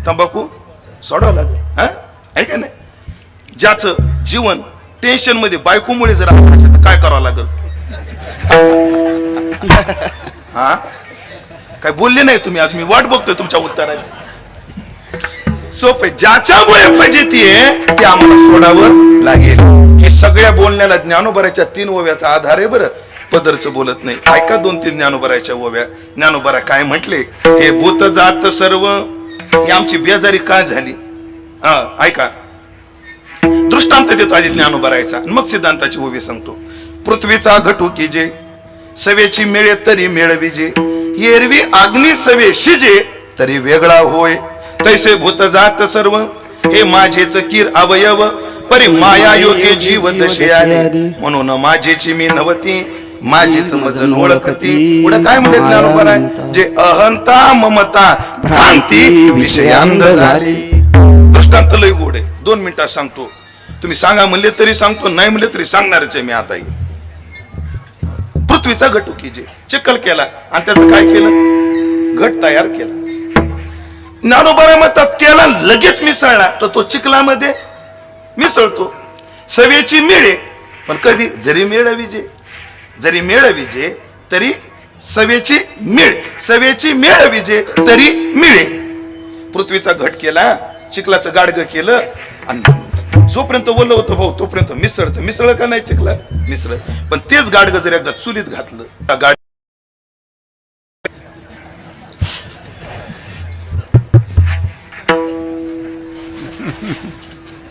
S1: तंबाखू सोडावं लागेल, हा आहे का नाही. ज्याचं जीवन टेन्शन मध्ये बायकोमुळे जर असेल तर काय करावं लागेल? हा काय बोलले नाही तुम्ही आज? मी वाट बघतोय तुमच्या उत्तराची. सोपे. ज्याच्यामुळे फजिती आहे ते आम्हाला सोडावं लागेल. हे सगळ्या बोलण्याला ज्ञानोबराच्या 3 ओव्याचा आधार आहे. बरं, पदरचं बोलत नाही. ऐका 2-3 ज्ञानोबराच्या ओव्या. ज्ञानोबरा काय म्हटले? हे भूत जात सर्व, ही आमची बेजारी का झाली? हा ऐका, दृष्टांत देतो आधी ज्ञानोबरायचा, मग सिद्धांताची ओवी सांगतो. पृथ्वीचा घटू की जे, सवेची मिळे तरी मिळविजे, एरवी अग्नी सवे शिजे तरी वेगळा होय, तैसे भूत जात सर्व, हे माझेच किर अवयव, परी माया योगे जीव दशे आले, म्हणून माझेची मी नवती, माझीच मजन ओळखती. पुढे काय म्हणते ज्ञानोबराय? जे अहंता ममता भ्रांती विषयांध झाली. दृष्टांत लय गोड आहे, 2 मिनिटात सांगतो. तुम्ही सांगा म्हणले तरी सांगतो, नाही म्हणले तरी सांगणारच आहे मी. आता पृथ्वीचा घटू की जे, चिखल केला आणि त्याचं काय केलं? घट तयार केला. ज्ञानोबराय म्हणतात केला लगेच मिसळला तर तो चिखलामध्ये मिसळतो. सवेची मिळे, पण कधी? जरी मिळविजे, जरी मिळविजे तरी सवेची मिळ, सवेची मिळविजे तरी मिळे. पृथ्वीचा घट केला, चिखलाचं गाडगं केलं, आणि जोपर्यंत ओलं होतं भाऊ तोपर्यंत मिसळत. मिसळ का नाही चिखला? मिसळत. पण तेच गाडगं जर एकदा चुलीत घातलं,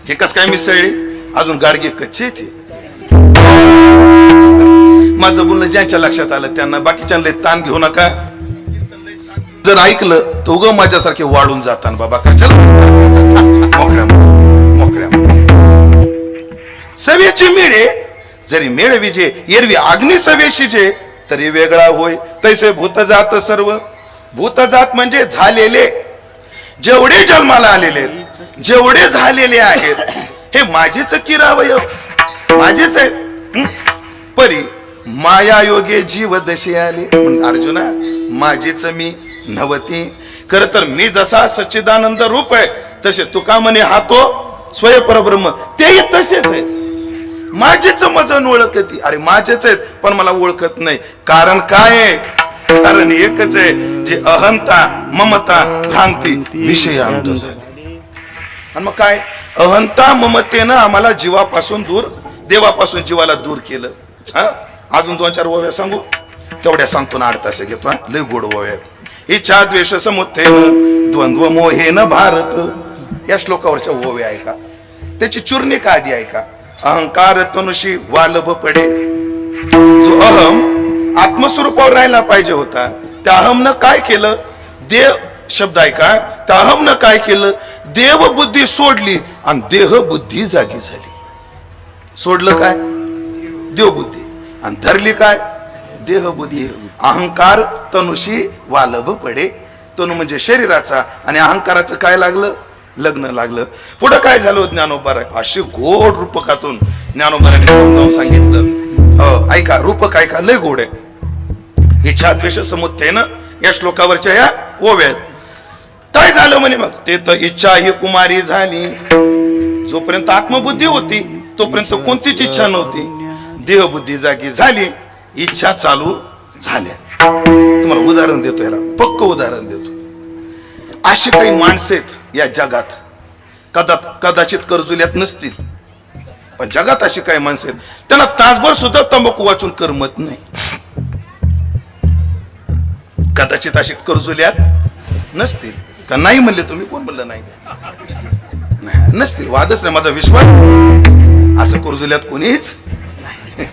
S1: हे कस काय मिसळले? अजून गाडगे कच्चे थे. माझं बोलणं ज्यांच्या लक्षात आलं त्यांना, बाकीच्या ताण घेऊ नका. जर ऐकलं तर उग माझ्यासारखे वाळून जाताना बाबा का. चल मोकळ्या मोकळ्या. सवेची मिळे जरी मिळविजे, एरवी अग्नी सवेशीजे तरी वेगळा होय, तैसे भूत जात सर्व. भूत जात म्हणजे झालेले, जेवढे जन्माला आलेले आहेत, जेवढे झालेले आहेत, हे माझेच किरावय, माझेच आहे. परी माया योगे जीव दशे आले. अर्जुना, माझेच मी नवती. खर तर मी जसा सच्चिदानंद रूप आहे तसे तुका म्हणे हा तो स्वयंपरब्रह्म, तेही तसेच आहे. माझेच मजन ओळखती. अरे माझेच आहेत पण मला ओळखत नाही. कारण काय आहे? कारण एकच आहे, जे अहंता ममता भ्रांती विषय आणि मग काय अहंता ममतेनं आम्हाला जीवापासून दूर, देवापासून जीवाला दूर केलं. हा, अजून 2-4 ओव्या सांगू, तेवढ्या सांगतो ना, 8 तास घेतो. लय गोड ओव्यात. इच्छा द्वेष समुत्थेन द्वंद्व मोहेन भारत, या श्लोकावरच्या ओव्या ऐका. त्याची चूर्णिका आधी ऐका. अहंकार तनुषी वालभ पडे. जो अहम आत्मस्वरूपावर राहायला पाहिजे होता, त्या अहमनं काय केलं? देव शब्द ऐका. त्या अहमनं काय केलं? देव बुद्धी सोडली आणि देह बुद्धी जागी झाली. सोडलं काय? देव बुद्धी. आणि धरली काय? देह बुद्धी. अहंकार तनुषी वालभ पडे. तनु म्हणजे शरीराचा, आणि अहंकाराचं काय लागलं? लग्न लागलं. पुढे काय झालं? ज्ञानोबार अशी गोड रूपकातून ज्ञानोबाराने समजावून सांगितलं. ऐका, रूपक ऐका, लय गोड आहे. इच्छा द्वेष समुत्थेन या श्लोकावरच्या या ओव्यात काय झालं म्हणे? मग ते तर इच्छा ही कुमारी झाली. जोपर्यंत आत्मबुद्धी होती तोपर्यंत कोणतीच इच्छा नव्हती. देहबुद्धी जागी झाली, इच्छा चालू झाल्या. तुम्हाला उदाहरण देतो, याला पक्क उदाहरण देतो. अशी काही माणसं आहेत या जगात, कदाचित कर्जुल्यात नसतील, पण जगात अशी काही माणसं आहेत त्यांना तासभर सुद्धा तंबाखू वाचून करमत नाही. कदाचित अशी कर्जुल्यात नसतील का? नाही म्हणले तुम्ही, कोण म्हणलं नाही? नसतील, वादच नाही, माझा विश्वास. असं कर्जुल्यात कोणीच नाही.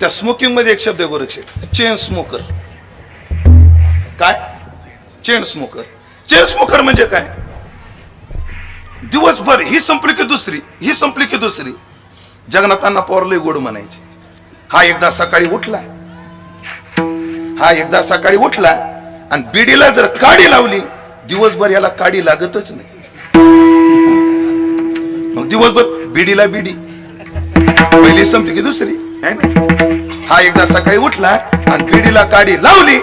S1: त्या स्मोकिंग मध्ये एक शब्द आहे गोरक्षेट, चेन स्मोकर. काय? Chain smoker. चेन स्मोकर म्हणजे काय? दिवसभर ही संपली की दुसरी, ही संपली की दुसरी. जगन्नाथांना पवारलंय गोड म्हणायचे. हा एकदा सकाळी उठला आणि बिडीला जर काडी लावली, दिवसभर याला काडी लागतच नाही. मग दिवसभर बिडीला बिडी, पहिली संपली की दुसरी. हा एकदा सकाळी उठला आणि बिडीला काडी लावली,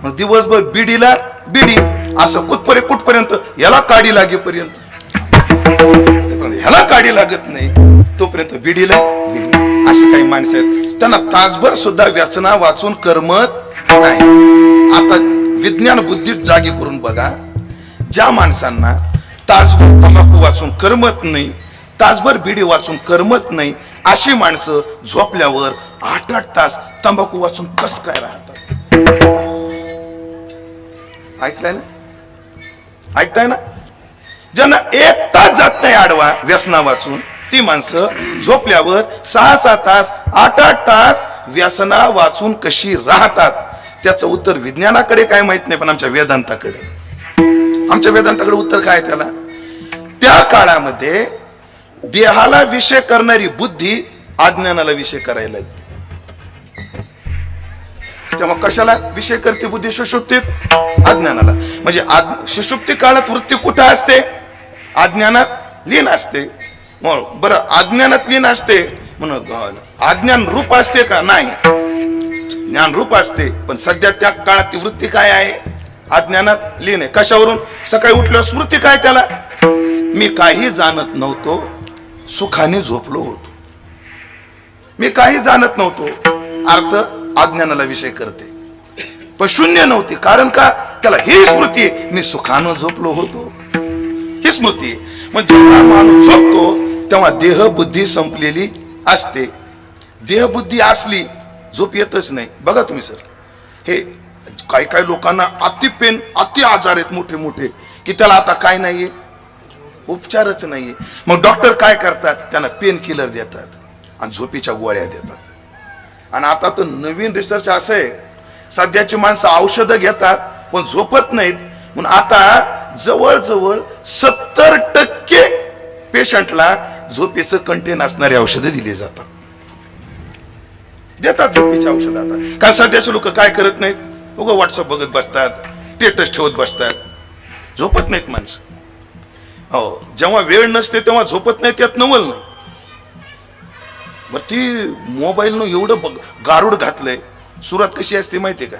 S1: मग दिवसभर बिडीला बिडी, असं कुठपर्यंत याला काडी लागेपर्यंत. ह्याला काडी लागत नाही तोपर्यंत बिडीला बिडी. अशी काही माणसं आहेत त्यांना तासभर सुद्धा व्यसना वाचून करमत नाही. आता विज्ञान बुद्धी जागी करून बघा, ज्या माणसांना तासभर तंबाखू वाचून करमत नाही, तासभर बिडी वाचून करमत नाही, अशी माणसं झोपल्यावर 8-8 तास तंबाखू वाचून कस काय राहतात? ऐकलंय ना? ऐकताय ना? ज्यांना 1 तास जात नाही आडवा व्यसना वाचून, ती माणसं झोपल्यावर 6-6 तास 8-8 तास व्यसना वाचून कशी राहतात? त्याचं उत्तर विज्ञानाकडे काय माहित नाही, पण आमच्या वेदांताकडे उत्तर काय त्याला? त्या काळामध्ये देहाला विषय करणारी बुद्धी अज्ञानाला विषय करायला लागली. तेव्हा कशाला विषय करते बुद्धी? सुषुप्तीत अज्ञानाला. म्हणजे सुषुप्ती काळात वृत्ती कुठं असते? अज्ञानात लीन असते. बरं, अज्ञानात लीन असते म्हणून अज्ञान रूप असते का? नाही, ज्ञान रूप असते. पण सध्या त्या काळात ती वृत्ती काय आहे? अज्ञानात लीन आहे. कशावरून? सकाळी उठल्यावर स्मृती काय त्याला? मी काही जाणत नव्हतो, सुखाने झोपलो होतो. मी काही जाणत नव्हतो, अर्थ अज्ञानाला विषय करते. पण शून्य नव्हती. कारण का? त्याला ही स्मृती आहे, मी सुखानं झोपलो होतो, ही स्मृती आहे. म्हणजे जेव्हा माणूस झोपतो तेव्हा देहबुद्धी संपलेली असते. देहबुद्धी असली झोप येतच नाही. बघा तुम्ही सर, हे काही लोकांना अति आजार आहेत मोठे मोठे, की त्याला आता काय नाहीये, उपचारच नाहीये. मग डॉक्टर काय करतात? त्यांना पेन किलर देतात आणि झोपीच्या गोळ्या देतात. आणि आता तर नवीन रिसर्च असं आहे, सध्याची माणसं औषधं घेतात पण झोपत नाहीत, म्हणून आता जवळजवळ 70% पेशंटला झोपेचं कंटेन असणारी औषधं दिली जातात, देतात झोपेची औषधं. आता कारण सध्याचे लोक काय करत नाहीत, उगा व्हॉट्सअप बघत बसतात, स्टेटस ठेवत बसतात. झोपत नाहीत माणसं. हो, जेव्हा वेळ नसते तेव्हा झोपत नाही, त्यात नवल नाही. बर ती मोबाईलनं एवढं गारुड घातलंय. सुरुवात कशी असते माहितीये का?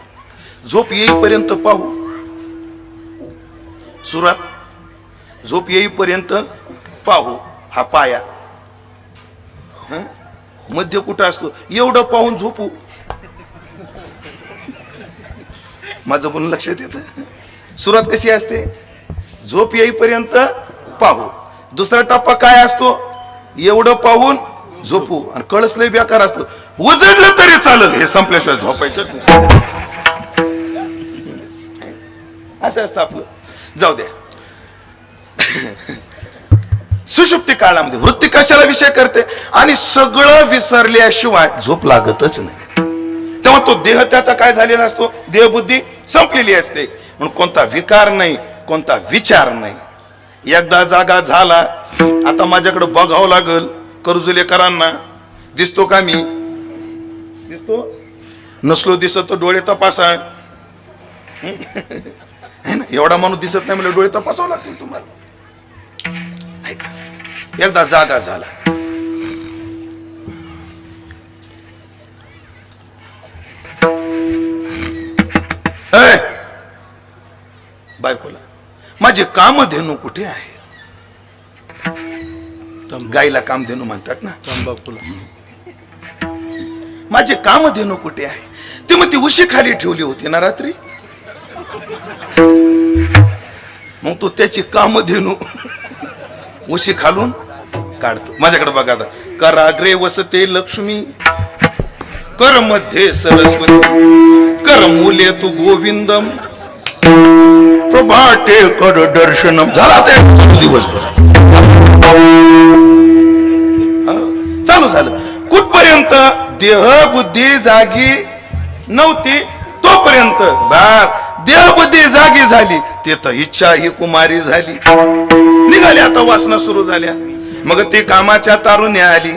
S1: झोप येईपर्यंत पाहू. सुरुवात झोप येईपर्यंत पाहू, हा पाया. मध्य कुठं असतो? एवढं पाहून झोपू. माझं पण लक्षात येतं. सुरुवात कशी असते? झोप येईपर्यंत पाहू. दुसरा टप्पा काय असतो? एवढं पाहून झोपू. आणि कळस लय बेकार असतो. उजडलं तरी चालेल, हे संपल्याशिवाय झोपायचं असं असतं आपलं. जाऊ द्या. सुषुप्ती काळामध्ये वृत्ती कशाला विषय करते? आणि सगळं विसरल्याशिवाय झोप लागतच नाही. तेव्हा तो देह त्याचा काय झालेला असतो? देहबुद्धी संपलेली असते. म्हणून कोणता विकार नाही, कोणता विचार नाही. एकदा जागा झाला, आता माझ्याकडे बघावं लागल कर्जुलेकरांना. दिसतो का मी? दिसतो? नसलो दिसत तर डोळे तपासा. एवढा माणूस दिसत नाही म्हणजे डोळे तपासावं लागतील तुम्हाला. ऐका, एकदा जागा झाला, बायकोला, माझे कामधेनू कुठे आहे? गाईला कामधेनू म्हणतात ना, तंबाखूला. माझे कामधेनू कुठे आहे? ते मग ती उशी खाली ठेवली होती ना रात्री. मग तू त्याची कामधेनू उशी खालून काढतो. माझ्याकडे बघा आता. कराग्रे वसते लक्ष्मी, कर मध्ये सरस्वती, कर मूले तू गोविंदम, प्रभाते कर दर्शनम. झाला ते दिवसभर चालू झालं. कुठपर्यंत? देह बुद्धी जागी नव्हती तोपर्यंत. बस देहबुद्धी जागी झाली, ते तर इच्छा ही कुमारी झाली. निघाली आता वासना सुरू झाल्या. मग ती कामाच्या तारुण्या आली,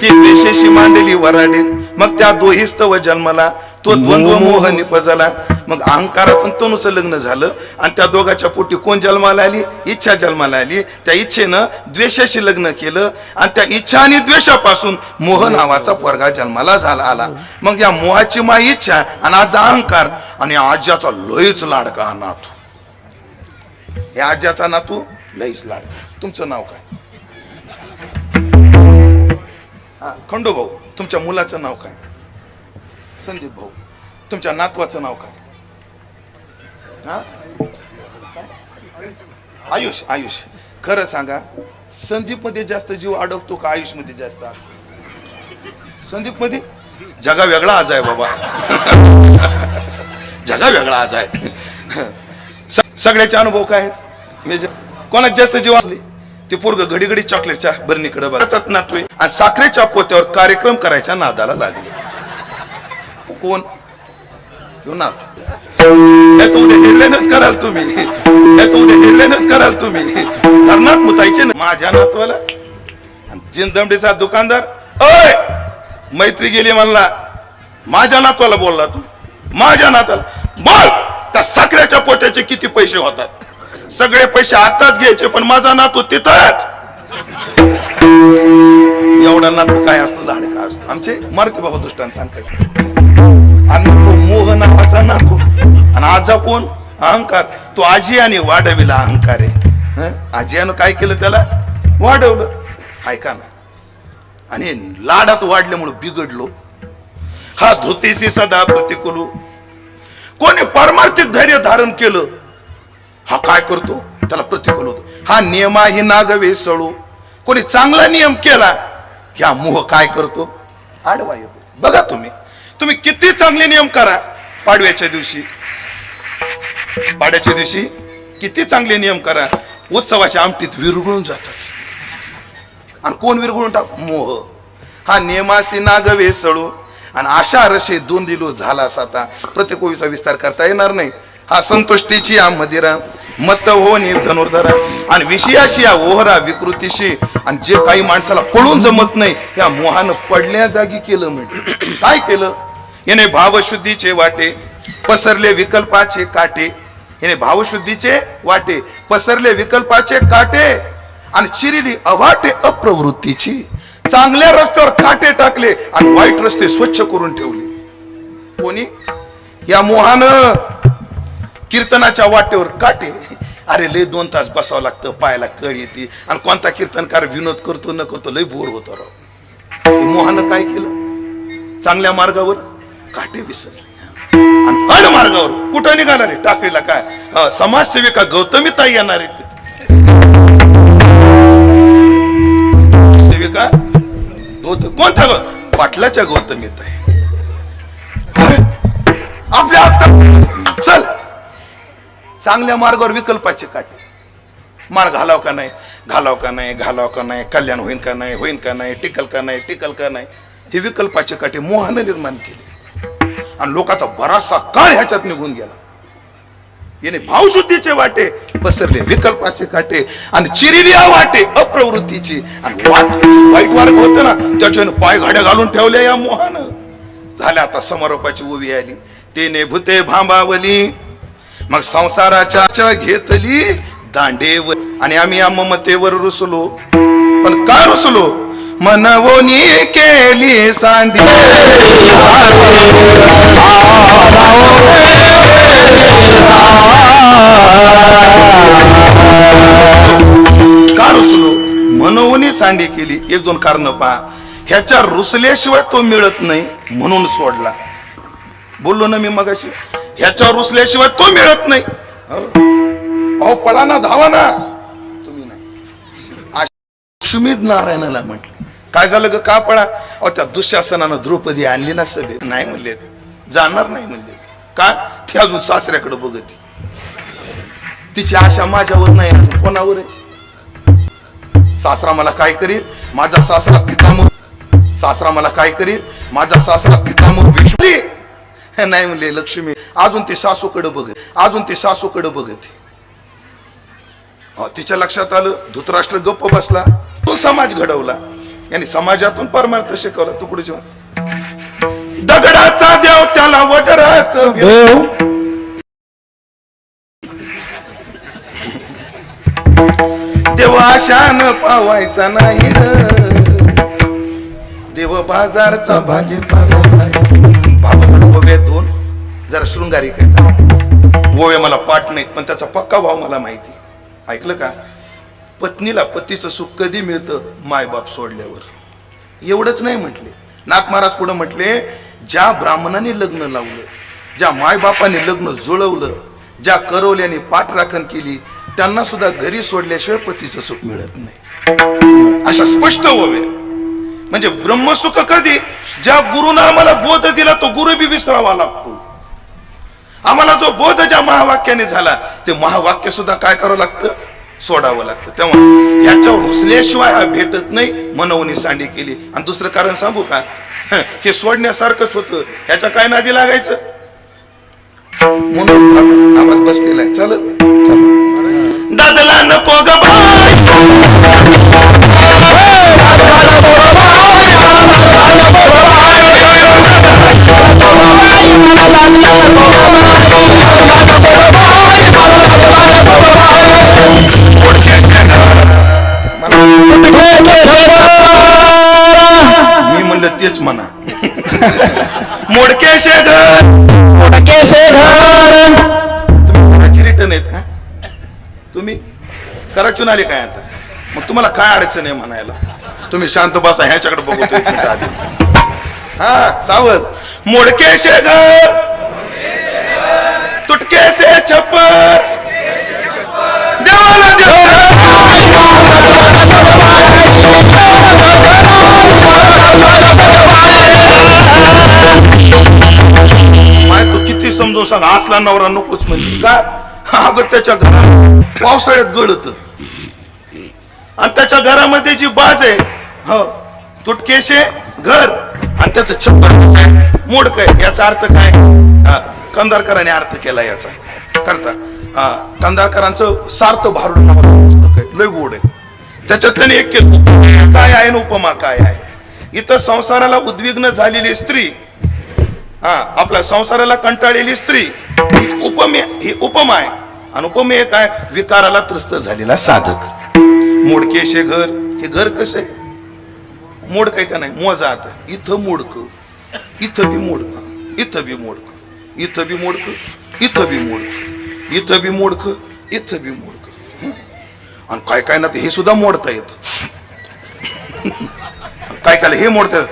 S1: ती द्वेषाशी मांडली वराडे. मग त्या दोहीस्तव जन्माला तो द्वंद्व मोह निपजला. मग अहंकाराचं तनुचं लग्न झालं. आणि त्या दोघाच्या पोटी कोण जन्माला आली? इच्छा जन्माला आली. त्या इच्छेनं द्वेषाशी लग्न केलं. आणि त्या इच्छा आणि द्वेषापासून मोह नावाचा पोरगा जन्माला आला. मग या मोहाची माय इच्छा आणि आज अहंकार. आणि आज्याचा लयच लाडका नातू. या आज्याचा नातू लयच लाडका. तुमचं नाव काय? खंडू भाऊ. तुमच्या मुलाचं नाव काय? संदीप भाऊ. तुमच्या नातवाचं नाव काय? आयुष. आयुष. खरं सांगा, संदीप मध्ये जास्त जीव अडकतो का आयुष मध्ये जास्त? संदीप मध्ये जगा वेगळा आज आहे बाबा. जगा वेगळा आज आहे. सगळ्याचे अनुभव काय आहेत? कोणात जास्त जीव असले ते पोरग घडी घडी चॉकलेटच्या बरणीकडे बघायचाच नातोय. आणि साखरेच्या पोत्यावर कार्यक्रम करायच्या नादाला लागले. कोण? तो नातू. हे तो उद्या हेडलाईनच कराल तुम्ही. हे तो उद्या हेडलाईनच कराल तुम्ही. धरणात मुतायचे ना माझ्या नातवाला. जिंदमडीचा दुकानदार, ओय मैत्री गेली म्हणला. माझ्या नातवाला बोलला तू? माझ्या नाताला बोल. त्या साखरेच्या पोत्याचे किती पैसे होतात? सगळे पैसे आताच घ्यायचे, पण माझा नातू तिथंच. एवढा नातू काय असतो? लाडका असतो. आमचे मारुती बाबा दृष्टांत सांगतात. आणि तो मोह नावाचा नातू. आणि आजा कोण? अहंकार. तो आजी आणि वाढविला अहंकार आहे. आजीनं काय केलं? त्याला वाढवलं. ऐका ना. आणि लाडात वाढल्यामुळे बिघडलो. हा धृतीशी सदा प्रतिकूल. कोणी पारमार्थिक धैर्य धारण केलं, हा काय करतो? त्याला प्रतिकूल होतो. हा नियमाही नागवे सळू. कोणी चांगला नियम केला की हा मोह काय करतो? आडवा येतो. बघा तुम्ही किती चांगले नियम करा. पाडव्याच्या दिवशी किती चांगले नियम करा, उत्सवाच्या आमटीत विरघळून जातात. आणि कोण विरघळून टाक? मोह. हा नियमासी नागवे सळू. आणि अशा रसे दोन दिलो झाला साता. प्रत्येक ओवीचा विस्तार करता येणार नाही. हा संतुष्टीची या मदिरा, मत हो निर्धनुर्धरा. आणि विषयाची या ओहरा विकृतीशी. आणि जे काही माणसाला पळून जमत नाही, या मोहानं पडल्या जागी केलं. म्हणजे काय केलं? याने भावशुद्धीचे वाटे, पसरले विकल्पाचे काटे. हिने भावशुद्धीचे वाटे, पसरले विकल्पाचे काटे आणि चिरिली अवाटे अप्रवृत्तीची. चांगल्या रस्त्यावर काटे टाकले आणि वाईट रस्ते स्वच्छ करून ठेवले. कोणी? या मोहानं कीर्तनाच्या वाटेवर काटे. अरे लय 2 तास बसावं लागतं, पायाला कळ येते. आणि कोणता कीर्तनकार विनोद करतो न करतो लय बोर होतो राव. मोहानं काय केलं? चांगल्या मार्गावर काटे विसरले आणि अड मार्गावर कुठं निघाला रे? टाकळीला काय समाजसेविका गौतमी ताई येणार आहे. सेविका कोणत्या पाटलाच्या गौतमी ताई आपल्या आता चल. चांगल्या मार्गावर विकल्पाचे काटे. मार्ग घालाव का नाही, घालाव का नाही, घालाव का नाही, कल्याण होईन का नाही, होईन का नाही, टिकल का नाही, टिकल का नाही, हे विकल्पाचे काटे मोहानं निर्माण केले आणि लोकांचा बराचसा काळ ह्याच्यात निघून गेला. याने भावशुद्धीचे वाटे पसरले विकल्पाचे काटे आणि चिरिलिया वाटे अप्रवृत्तीची. आणि वाईट मार्ग होत ना त्याच्यानं पाय घाड्या घालून ठेवल्या या मोहानं. झाल्या आता समारोपाची ओवी आली. तेने भूते भांबावली, मग संसाराच्या घेतली दांडेवर. आणि आम्ही या ममतेवर रुसलो. पण का रुसलो? मनवोनी केली सांदी. का रुसलो? मनवोनी सांडी केली. 1-2 कारण पहा. ह्याच्या रुसल्याशिवाय तो मिळत नाही म्हणून सोडला. बोललो ना मी मगाशी, ह्याच्या रुसल्याशिवाय तो मिळत नाही. अहो पळा ना, धावा ना. तुम्ही नाही. अश्वमेध नारायणाला म्हटलं काय झालं ग, का पळा? अहो त्या दुःशासनानं द्रौपदी आणली ना सभे. नाही म्हणले, जाणार नाही म्हणले. का? ती अजून सासऱ्याकडे बघती. तिची आशा माझ्यावर नाही, अजून कोणावर आहे? सासरा मला काय करील? माझा सासरा पितामह. सासरा मला काय करील? माझा सासरा पितामह विष्णू. नाही म्हणले लक्ष्मी. अजून ती सासूकडे बघत, अजून ती सासूकडे बघत. तिच्या लक्षात आलं धृतराष्ट्र गप्प बसला. तो समाज घडवला. यांनी समाजातून परमार्थ शिकवला. तुकडे जेवण दगडाचा देव त्याला वडराच देव. देव आशान पावायचा नाही र. देव बाजारचा भाजीपाला नाही. ओव्या 2 जरा शृंगारिक आहेत. ओव्या मला पाठ नाहीत पण त्याचा पक्का भाव मला माहिती. ऐकलं का? पत्नीला पतीचं सुख कधी मिळतं? मायबाप सोडल्यावर. एवढंच नाही म्हटले. नाथ महाराज पुढे म्हटले, ज्या ब्राह्मणाने लग्न लावलं, ज्या मायबापाने लग्न जुळवलं, ज्या करवल्याने पाठराखण केली, त्यांना सुद्धा घरी सोडल्याशिवाय पतीचं सुख मिळत नाही. अशा स्पष्ट ओव्या. म्हणजे ब्रह्मसुख कधी? ज्या गुरुनं आम्हाला बोध दिला तो गुरु बी विसरावा लागतो. आम्हाला जो बोध ज्या महावाक्याने झाला ते महावाक्य सुद्धा काय करावं लागतं? सोडावं लागतं. तेव्हा ह्याच्यावर रुसल्याशिवाय हा भेटत नाही. मनवणी सांडी केली. आणि दुसरं कारण सांगू का? हे सोडण्यासारखंच होतं. ह्याच्या काय नादी लागायचं म्हणून आवाज बसलेला आहे. चल दादला नको ग मी म्हणलं तेच म्हणा. मोडके शेगर, मोडके शेगर. तुम्ही घराची रिटर्न आहेत का? तुम्ही कराचून आले काय आता? मग तुम्हाला काय अडचण आहे म्हणायला? तुम्ही शांत बसा, ह्याच्याकडे बघतोय. हा सावध. मोडके शेगर, तुटके से छप्पर, देवाला देव. तू किती समजून सांग, असला नवरा नकोच म्हणजे का? अगं त्याच्या घरात पावसाळ्यात गळत आणि त्याच्या घरामध्ये जी बाज आहे हो तुटकेशे घर आणि त्याचं छप्पर मोडक आहे. याचा अर्थ काय? कंधारकरांनी अर्थ केला याचा करता. कंधारकरांचं सार्थ भारुड नावाचं पुस्तक आहे, लय गोड आहे. त्याच्यात त्यांनी एक केलं काय आहे उपमा काय आहे. इथं संसाराला उद्विग्न झालेली स्त्री, आपल्या संसाराला कंटाळलेली स्त्री ही उपमा आहे. आणि उपमेय काय? विकाराला त्रस्त झालेला साधक. मोडकेशे घर, हे घर कसं आहे? मोड काय का नाही? मोजा आता, इथं मोडक, इथं बी मोडक, इथं बी मोडक, इथं बी मोडक, इथं बी मोडक, इथं बी मोडक, इथं बी मोडक. आणि काय काय ना हे सुद्धा मोडता येत. काय काय हे मोडतात,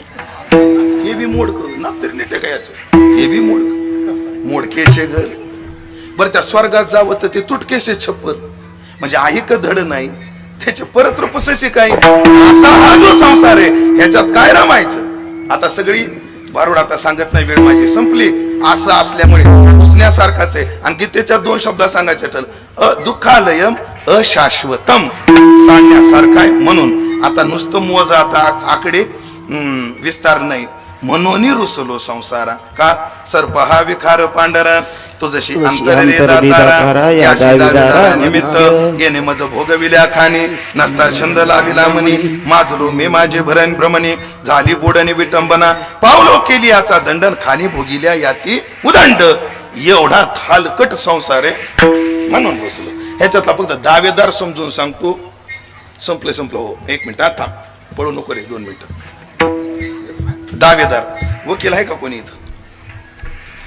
S1: हे बी मोडक ना, तरी नेते काय याचं, हे बी मोडक. मोडकेशे घर. बरं, त्या स्वर्गात जावं तर ते तुटकेशे छप्पर, म्हणजे आहे का धड नाही, त्याचे परत रूपसशी काय. असा हा जो संसार आहे, ह्याच्यात काय रमायचं. आता सगळी बारूड आता सांगत नाही, वेळ माझी संपली. असं असल्यामुळे पुसण्यासारखाच आहे. आणखी त्याच्यात 2 शब्द सांगायचे ठरलं, दुःखालयम अशाश्वतम, सांगण्यासारखं आहे. म्हणून आता नुसतं मोजा, आता आकडे विस्तार नाही. म्हणून रुसलो संसारा, का सर्प हा विखार पांढरा, तुझशी अंतरे दातारा, याशी दाविदारा निमित्त गेने मज भोगविल्या खाणी, नसता छंद लाविला मनी, माजलो मी माझे भरण भ्रमणी, झाली बोडणी विटंबना, पावलो केली याचा दंडन, खाणी भोगिल्या याती उदंड. एवढा थालकट संसार आहे. म्हणून बसलो. ह्याच्यातला फक्त दावेदार समजून सांगतो. संपलं हो, 1 मिनिट आता पळू नको रे, 2 मिनिटं. दावेदार वकील आहे का कोणी इथं?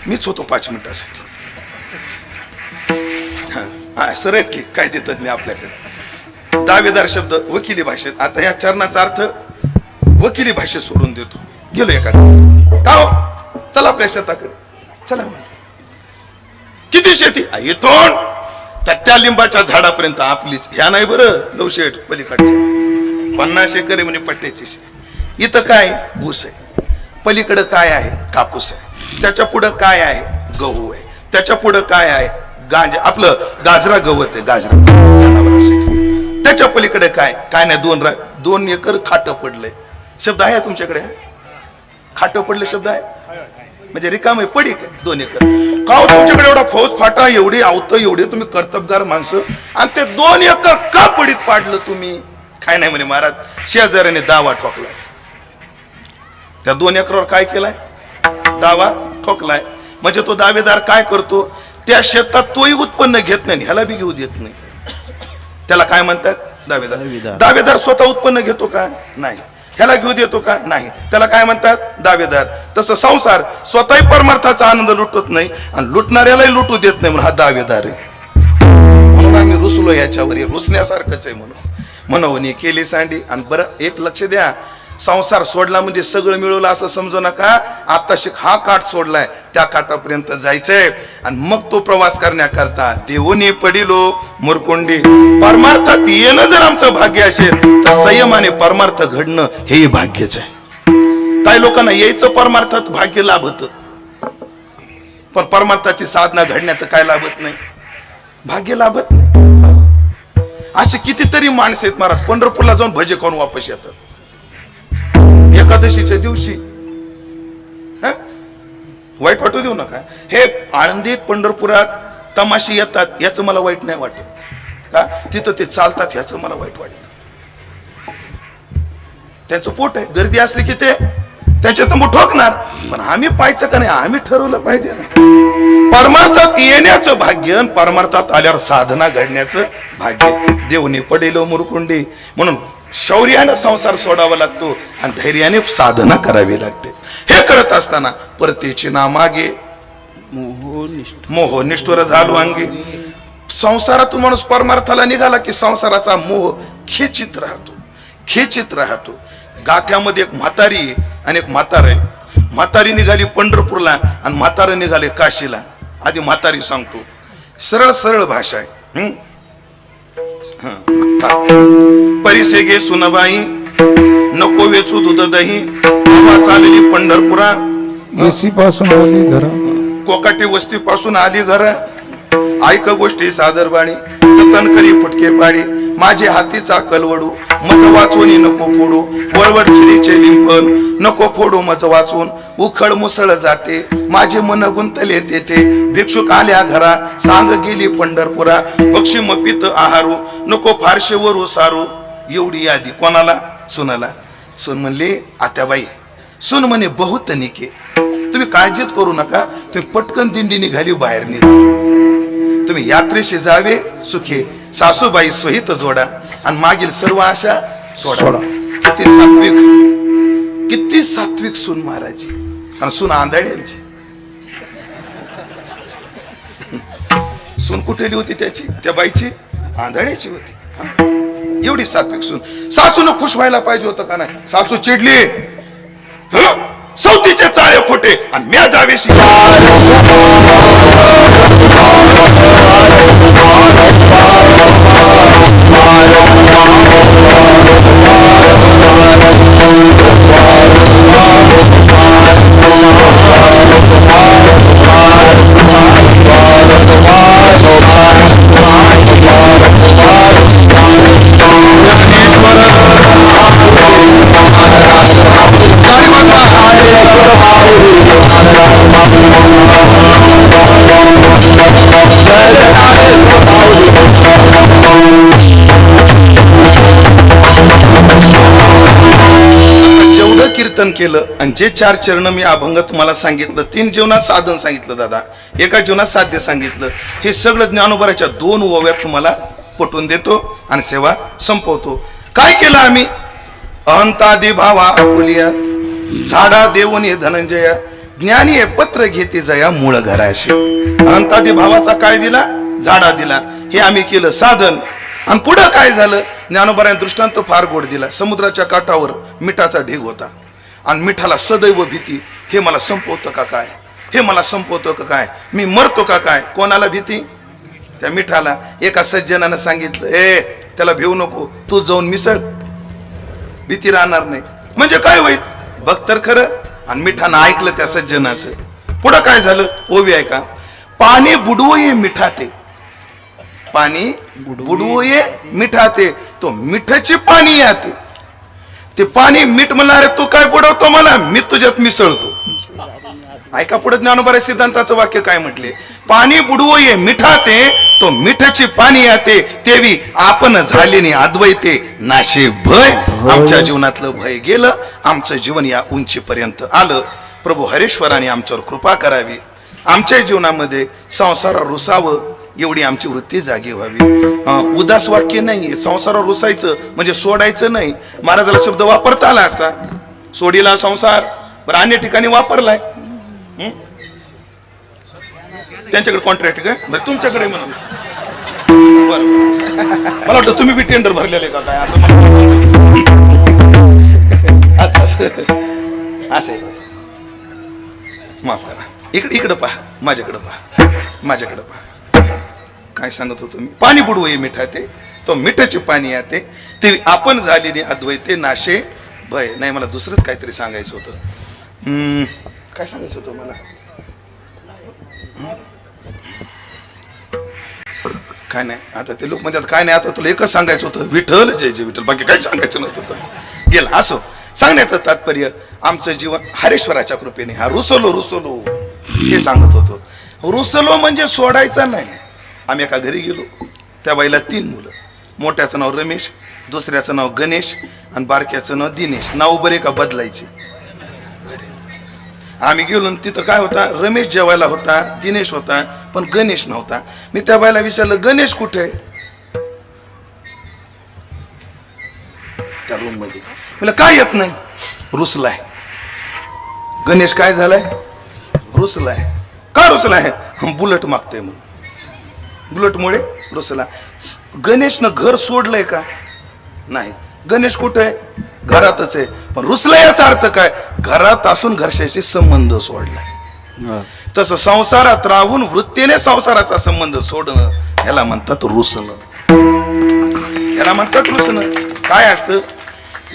S1: मीच होतो 5 मिनिटासाठी. हा सर आहेत की काय देतात मी आपल्याकडे. दावेदार शब्द वकिली भाषेत. आता या चरणाचा अर्थ वकिली भाषेत सोडून देतो. गेलो एका का हो, चला आपल्या शेताकडे चला. किती शेती? इथून त्या लिंबाच्या झाडापर्यंत आपलीच. ह्या नाही बरं, लवशेठ पलीकडचे 50 एकर म्हणजे पट्ट्याची. इथं काय? ऊस आहे. पलीकडं काय आहे? कापूस आहे. त्याच्या पुढं काय आहे? गहू आहे. त्याच्या पुढं काय आहे? गांजा, आपलं गाजरा गवत आहे, गाजरा जनावरांसाठी. त्याच्या पलीकडे काय? काय नाही, 2 एकर खाट पडलंय. शब्द आहे तुमच्याकडे? खाट पडले शब्द आहे म्हणजे रिकाम आहे, पडी काय 2 एकर. का हो तुमच्याकडे एवढा फौज फाटा, एवढी आवतं, एवढे तुम्ही कर्तबगार माणसं, आणि ते 2 एकर का पडीत पाडलं तुम्ही? काय नाही म्हणे महाराज, शेजाऱ्याने दावा ठोकलाय. त्या 2 एकरावर काय केलाय? दावा ठोकलाय. म्हणजे तो दावेदार काय करतो? त्या शेतात तोही उत्पन्न घेत नाही, ह्याला बी घेऊ देत नाही. त्याला काय म्हणतात? दावेदार. दावेदार स्वतः उत्पन्न घेतो का? नाही. ह्याला घेऊ देतो का? नाही. त्याला काय म्हणतात? दावेदार. तसं संसार स्वतःही परमार्थाचा आनंद लुटत नाही आणि लुटणाऱ्यालाही लुटू देत नाही, म्हणून हा दावेदार आहे. म्हणून आम्ही रुसलो याच्यावर. रुसण्यासारखंच आहे म्हणून केली सांडी. आणि बरं एक लक्ष द्या, संसार सोडला म्हणजे सगळं मिळवलं असं समजू नका. आता हा काठ सोडलाय, त्या काठापर्यंत जायचंय. आणि मग तो प्रवास करण्याकरता देवोनी पडिलो मुरकुंडी. परमार्थात येणं जर आमचं भाग्य असेल तर संयमाने परमार्थ घडणं हेही भाग्यच आहे. काही लोकांना यायचं परमार्थात भाग्य लाभत, पण परमार्थाची साधना घडण्याचं काय लाभत नाही, भाग्य लाभत नाही. असे कितीतरी माणसं आहेत महाराज, पंढरपूरला जाऊन भजे खाऊन वापस येतात एकादशीच्या दिवशी. वाईट वाटू देऊ नका. हे आळंदीत पंढरपुरात तमाशे येतात, याचं मला वाईट नाही वाटत. का तिथं ते चालतात, ह्याचं मला वाईट वाटत. त्यांचं पोट आहे, गर्दी असली की ते त्यांच्या तंबू ठोकणार. पण आम्ही पाहायचं का नाही, आम्ही ठरवलं पाहिजे ना. परमार्थात येण्याचं भाग्य, परमार्थात आल्यावर साधना घडण्याचं भाग्य. देवनी पडेलो मुरकुंडी. म्हणून शौर्याने संसार सोडावा लागतो आणि धैर्याने साधना करावी लागते. हे करत असताना परतीची ना मागे मोह निष्ठुर झालो अंगी. संसारातून माणूस परमार्थाला निघाला की संसाराचा मोह खेचित राहतो. गाथ्यामध्ये एक म्हातारी आणि एक म्हातार आहे. म्हातारी निघाली पंढरपूरला आणि म्हातार निघाले काशीला. आधी म्हातारी सांगतो, सरळ भाषा आहे. परिसे गे सुनबाई नको वेचू दूध दही, चालली पंढरपुरा
S2: एसी पासून आली घर,
S1: कोकाटी वस्ती पासून आली घर. ऐक गोष्टी सादरबाणी, जतन करी फुटके पाडी. माझे हातीचा कलवडू मज वाचून नको फोडू, वळवड चिरीचे लिंपण नको फोडू मज वाचून. उखड मुसळ जाते माझे मन गुंतले तेथे, भिक्षुक आल्या घरा सांग गेली पंढरपुरा. पक्षी मपित आहारू नको फारशे वरू सारू. एवढी यादी कोणाला? सुनाला. सून म्हणली, आत्याबाई सून म्हणे बहुत निके, तुम्ही काळजीच करू नका, तुम्ही पटकन दिंडी निघाली बाहेर निघा. तुम्ही यात्रेशी जावे सुखे, सासूबाई स्वहित जोडा आणि मागील सर्व आशा सोडा. किती सात्विक सून महाराजी आणि सून आंधळ्यांची. सून कुठेली होती त्याची, त्या बाईची आंधळ्याची होती. एवढी सात्विक सून. सासून खुश व्हायला पाहिजे होतं का नाही? सासू चिडली, सौतीचे चाळे खोटे आणि म्या जावेशी. जेवढं कीर्तन केलं आणि जे 4 चरण मी अभंग तुम्हाला सांगितलं, 3 जीवनात साधन सांगितलं दादा, एका जीवनात साध्य सांगितलं, हे सगळं ज्ञानोबराच्या 2 ओव्यात तुम्हाला पटवून देतो आणि सेवा संपवतो. काय केलं आम्ही? अहंतादी भावा आपुलिया, झाडा देऊन धनंजया, ज्ञानी पत्र घेते जया मूळ घराशी. अहंतादी भावाचा काय दिला? झाडा दिला. हे आम्ही केलं साधन. आणि पुढं काय झालं? ज्ञानोबराने दृष्टांत फार गोड दिला. समुद्राच्या काठावर मिठाचा ढीग होता आणि मिठाला सदैव भीती, हे मला संपवतं का काय, हे मला संपवतं का काय, मी मरतो का काय. कोणाला भीती? त्या मिठाला. एका सज्जनानं सांगितलं, ए त्याला भिवू नको, तू जाऊन मिसळ, भीती राहणार नाही. म्हणजे काय होईल? बघ तर खरं. आणि मिठानं ऐकलं त्या सज्जनाचं. पुढं काय झालं? ओवी ऐका. पाणी बुडवोये मिठाते, पाणी बुडवोये मिठाते, तो मिठाची पाणी याते. ते पाणी मीठ म्हणणार, तू काय बुडवतो मला, मी तुझ्यात मिसळतो. ऐका पुढे ज्ञानोबा सिद्धांताचं वाक्य काय म्हटले? पाणी बुडवोये मिठाते, तो मिठाची पाणी याते, तेवी आपण झालेली अद्वैते नाशे भय. आमच्या जीवनातलं भय गेलं, आमचं जीवन या उंचीपर्यंत आलं. प्रभू हरेश्वराने आमच्यावर कृपा करावी, आमच्या जीवनामध्ये संसार रुसावं एवढी आमची वृत्ती जागी व्हावी. उदास वाक्य नाही, संसारावर रुसायचं म्हणजे सोडायचं नाही. महाराजाला शब्द वापरता आला असता, सोडीला संसार, बरं अन्य ठिकाणी वापरलाय. त्यांच्याकडे कॉन्ट्रॅक्ट काय, बरं तुमच्याकडे म्हणून बरं. मला वाटतं तुम्ही बी टेंडर भरलेले का काय, असं असं माफ करा. इकडं पहा, माझ्याकडे पहा, माझ्याकडे पहा. काय सांगत होतो मी? पाणी बुडवोये मिठाते, तो मिठाचे पाणी याते, ते आपण झालेली अद्वैते नाशे भय. नाही, मला दुसरंच काहीतरी सांगायचं होतं. काय सांगायचं होतं मला? काय नाही, आता ते लोक म्हणतात काय नाही, आता तुला एकच सांगायचं होतं, विठ्ठल जय जय विठ्ठल, बाकी काही सांगायचं नव्हतं. गेलं असो. सांगण्याचं तात्पर्य, आमचं जीवन हरेश्वराच्या कृपेने, हा रुसलो हे सांगत होतो. रुसलो म्हणजे सोडायचं नाही. आम्ही एका घरी गेलो, त्या बाईला 3 मुलं. मोठ्याचं नाव रमेश, दुसऱ्याचं नाव गणेश आणि बारक्याचं नाव दिनेश. नाव बरे का बदलायचे. आम्ही गेलो, तिथं काय होता? रमेश जेवायला होता, दिनेश होता, पण गणेश नव्हता. मी त्या बाईला विचारलं, गणेश कुठे? त्या रूम मध्ये. मला काय येत नाही? रुसलाय. गणेश काय झालाय? रुसलाय. का रुसलाय? बुलट मागतोय म्हणून. बुलटमुळे रुसला. गणेशनं घर सोडलंय का? नाही. गणेश कुठे आहे? घरातच आहे. पण रुसला याचा अर्थ काय? घरात असून घरच्याशी संबंध सोडलाय. तसं संसारात राहून वृत्तीने संसाराचा संबंध सोडणं, ह्याला म्हणतात रुसणं. ह्याला म्हणतात रुसणं. काय असतं?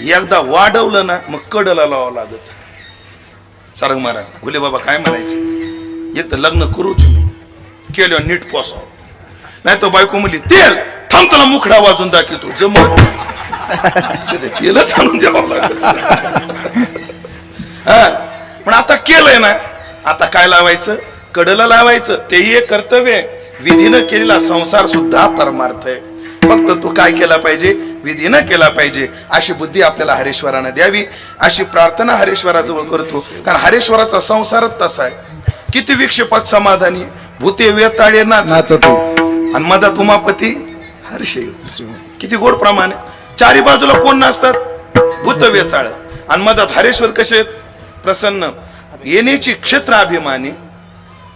S1: एकदा वाढवलं ना, मग कडला लावावं लागत. सारंग महाराज गुले बाबा काय म्हणायचे? एक तर लग्न करूच नाही, केलं नीट पोसाव. नाही तर बायको म्हणली, तेल थांब, तुला मुखडा वाजून दाखवतो. जमत तेलच आणून द्यावं लागत. पण आता केलंय ना, आता काय लावायचं? कडला लावायचं. तेही एक कर्तव्य आहे. विधीनं केलेला संसार सुद्धा परमार्थ आहे. फक्त तू काय केला पाहिजे? विधीनं केला पाहिजे. अशी बुद्धी आपल्याला हरेश्वरानं द्यावी, अशी प्रार्थना हरेश्वराजवळ करतो. कारण हरेश्वराचा संसारच तसा आहे. किती विक्षेपात समाधानी, भूते वेताळे नाचतो, आणि मधात उमापती हर्षयुक्त. किती गोड प्रमाण आहे. चारी बाजूला कोण नसतात, भूत वेचाळ, आणि मधात हरेश्वर कसे आहेत, प्रसन्न. येण्याची क्षेत्र अभिमानी,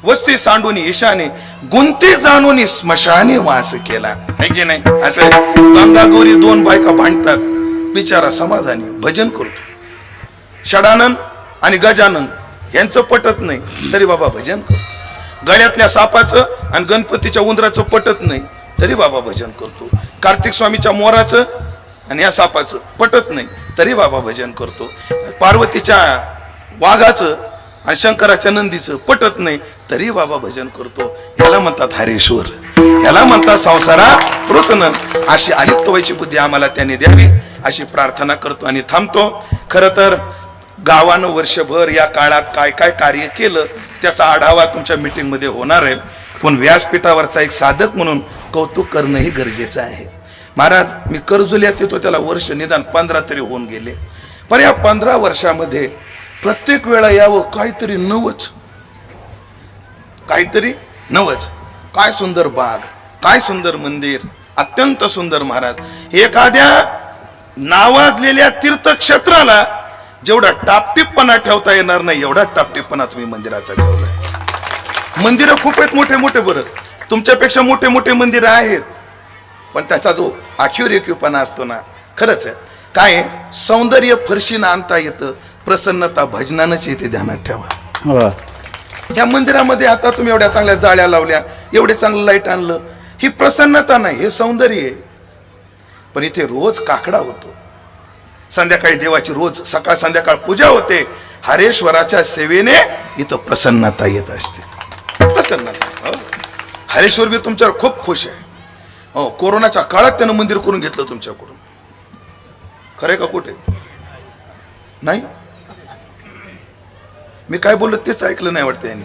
S1: वस्ती सांडून ईशाने, गुंती जाणून स्मशाने वास केला. है की नाही? असं गंगा गौरी दोन बायका भांडतात, बिचारा समाधानी भजन करतो. षडानन आणि गजानन यांचं पटत नाही तरी बाबा भजन करतो. गळ्यातल्या सापाचं आणि गणपतीच्या उंदराचं पटत नाही तरी बाबा भजन करतो. कार्तिक स्वामीच्या मोराचं आणि या सापाचं पटत नाही तरी बाबा भजन करतो. पार्वतीच्या वाघाचं आणि शंकराच्या नंदीचं पटत नाही तरी बाबा भजन करतो. याला म्हणतात हरेश्वर, याला म्हणतात संसारात प्रसन्न. अशी अलिप्त व्हायची बुद्धी आम्हाला त्याने द्यावी अशी प्रार्थना करतो आणि थांबतो. खरं तर गावानं वर्षभर या काळात काय काय कार्य केलं त्याचा आढावा तुमच्या मीटिंग मध्ये होणार आहे, पण व्यासपीठावरचा एक साधक म्हणून कौतुक करणंही गरजेचं आहे. महाराज, मी कर्जुल्यात येतो त्याला वर्ष निदान 15 तरी होऊन गेले, पण या 15 वर्षामध्ये प्रत्येक वेळा यावं काहीतरी नवच, काहीतरी नवच. काय सुंदर बाग, काय सुंदर मंदिर, अत्यंत सुंदर. महाराज, एखाद्या नावाजलेल्या तीर्थक्षेत्राला जेवढा टापटीपणा ठेवता येणार नाही एवढा टापटीपणा तुम्ही मंदिराचा ठेवलाय. मंदिरं खूप आहेत मोठे मोठे, बरं तुमच्यापेक्षा मोठे मोठे मंदिरं आहेत, पण त्याचा जो आखीवरेखीवपणा असतो ना, खरंच आहे. काय सौंदर्य फरशीनं आणता येतं, प्रसन्नता भजनानंच येते, ध्यानात ठेवा. या मंदिरामध्ये आता तुम्ही एवढ्या चांगल्या जाळ्या लावल्या, एवढे चांगलं लाईट आणलं, ही प्रसन्नता नाही, हे सौंदर्य आहे. पण इथे रोज काकडा होतो, संध्याकाळी देवाची रोज सकाळ संध्याकाळ पूजा होते. हरेश्वराच्या सेवेने इथं प्रसन्नता येत असते, प्रसन्नता. हरेश्वर बी तुमच्यावर खूप खुश आहे. हो, कोरोनाच्या काळात त्यानं मंदिर करून घेतलं तुमच्याकडून. खरे का? कुठे नाही, मी काय बोललो तेच ऐकलं नाही वाटतं यांनी.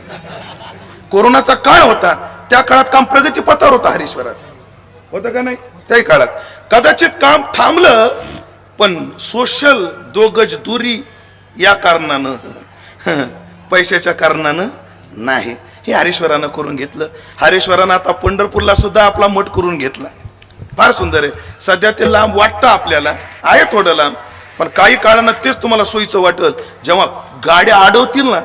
S1: कोरोनाचा काळ होता, त्या काळात काम प्रगतीपथावर होतं हरेश्वराचं, होतं का नाही? त्याही काळात कदाचित काम थांबलं, पण सोशल 2 गज दुरी या कारणानं, पैशाच्या कारणानं नाही. हे हरेश्वरानं करून घेतलं. हरेश्वरानं आता पंढरपूरला सुद्धा आपला मठ करून घेतला. फार सुंदर आहे. सध्या ते लांब वाटतं आपल्याला, आहे थोडं लांब, पण काही काळानं तेच तुम्हाला सोयीचं वाटेल जेव्हा गाड्या अडवतील ना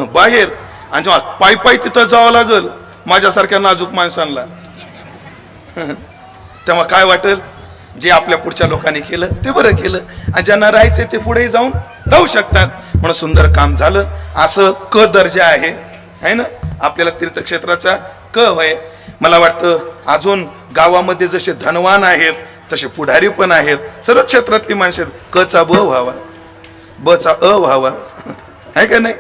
S1: बाहेर, आणि जेव्हा पायी पायी तिथं जावं लागल माझ्यासारख्या नाजूक माणसांना, तेव्हा काय वाटेल? जे आपल्या पुढच्या लोकांनी केलं ते बरं केलं, आणि ज्यांना राहायचं ते पुढे जाऊन राहू शकतात. म्हणून सुंदर काम झालं. असं क दर्जा आहे ना आपल्याला तीर्थक्षेत्राचा, क आहे. मला वाटतं अजून गावामध्ये जसे धनवान आहेत तसे पुढारी पण आहेत, सर्व क्षेत्रातली माणसं आहेत. क चा ब व्हावा, ब चा अ व्हावा, आहे का नाही?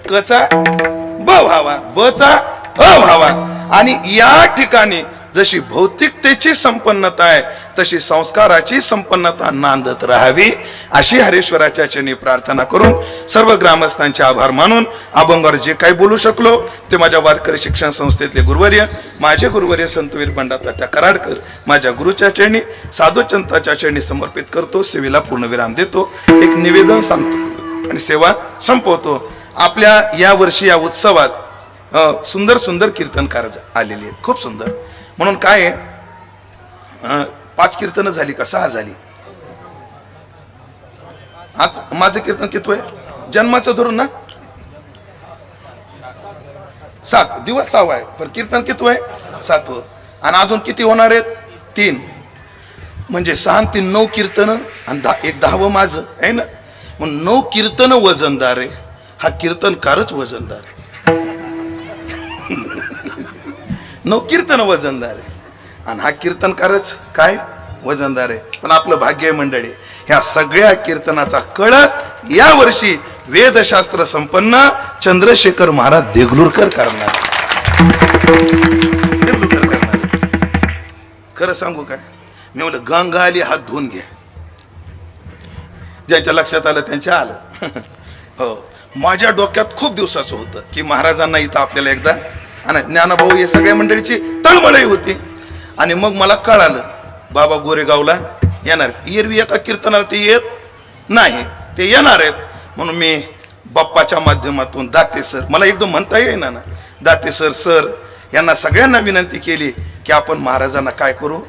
S1: क चा ब व्हावा, ब चा अ व्हावा. आणि या ठिकाणी जशी भौतिकतेची संपन्नता आहे तशी संस्काराची संपन्नता नांदत राहावी अशी हरेश्वराच्या चरणी प्रार्थना करून सर्व ग्रामस्थांचे आभार मानून अभंगावर जे काही बोलू शकलो ते माझ्या वारकरी शिक्षण संस्थेतले गुरुवर्य, माझे गुरुवर्य संतवीर पंडित कराडकर, माझ्या गुरुच्या चरणी साधुचंताच्या चरणी समर्पित करतो. सेवेला पूर्णविराम देतो. एक निवेदन सांगतो आणि सेवा संपवतो. आपल्या या वर्षी या उत्सवात सुंदर सुंदर कीर्तनकार आलेले आहेत, खूप सुंदर. म्हणून काय 5 कीर्तनं झाली का 6 झाली? आज माझं कीर्तन किती आहे? जन्माचं धरून ना 7 दिवस 6 आहे, पण कीर्तन किती आहे? 7. आणि अजून किती होणार आहेत? 3. म्हणजे 6 आणि 3 9 कीर्तन आणि एक 10वं माझं आहे ना. मग 9 कीर्तन वजनदार आहे, हा कीर्तनकारच वजनदार आहे. 9 कीर्तन वजनदार आहे आणि हा कीर्तनकारच काय वजनदार आहे. पण आपलं भाग्य आहे मंडळी, ह्या सगळ्या कीर्तनाचा कळस या वर्षी वेदशास्त्र संपन्न चंद्रशेखर महाराज देगलूरकर करणार. खरं सांगू काय, मी म्हणलं गंगा आली हात धुवून घ्या, ज्यांच्या लक्षात आलं त्यांच्या आलं. हो, माझ्या डोक्यात खूप दिवसाचं होतं की महाराजांना इथं आपल्याला एकदा, आणि ज्ञानभाऊ या सगळ्या मंडळीची तळमळही होती. आणि मग मला कळालं बाबा गोरेगावला येणार आहेत. एरवी एका कीर्तनाला ते येत नाही, ते येणार आहेत. म्हणून मी बाप्पाच्या माध्यमातून दाते सर, मला एकदम म्हणता येईना ना, दाते सर यांना सगळ्यांना विनंती केली की आपण महाराजांना काय करू,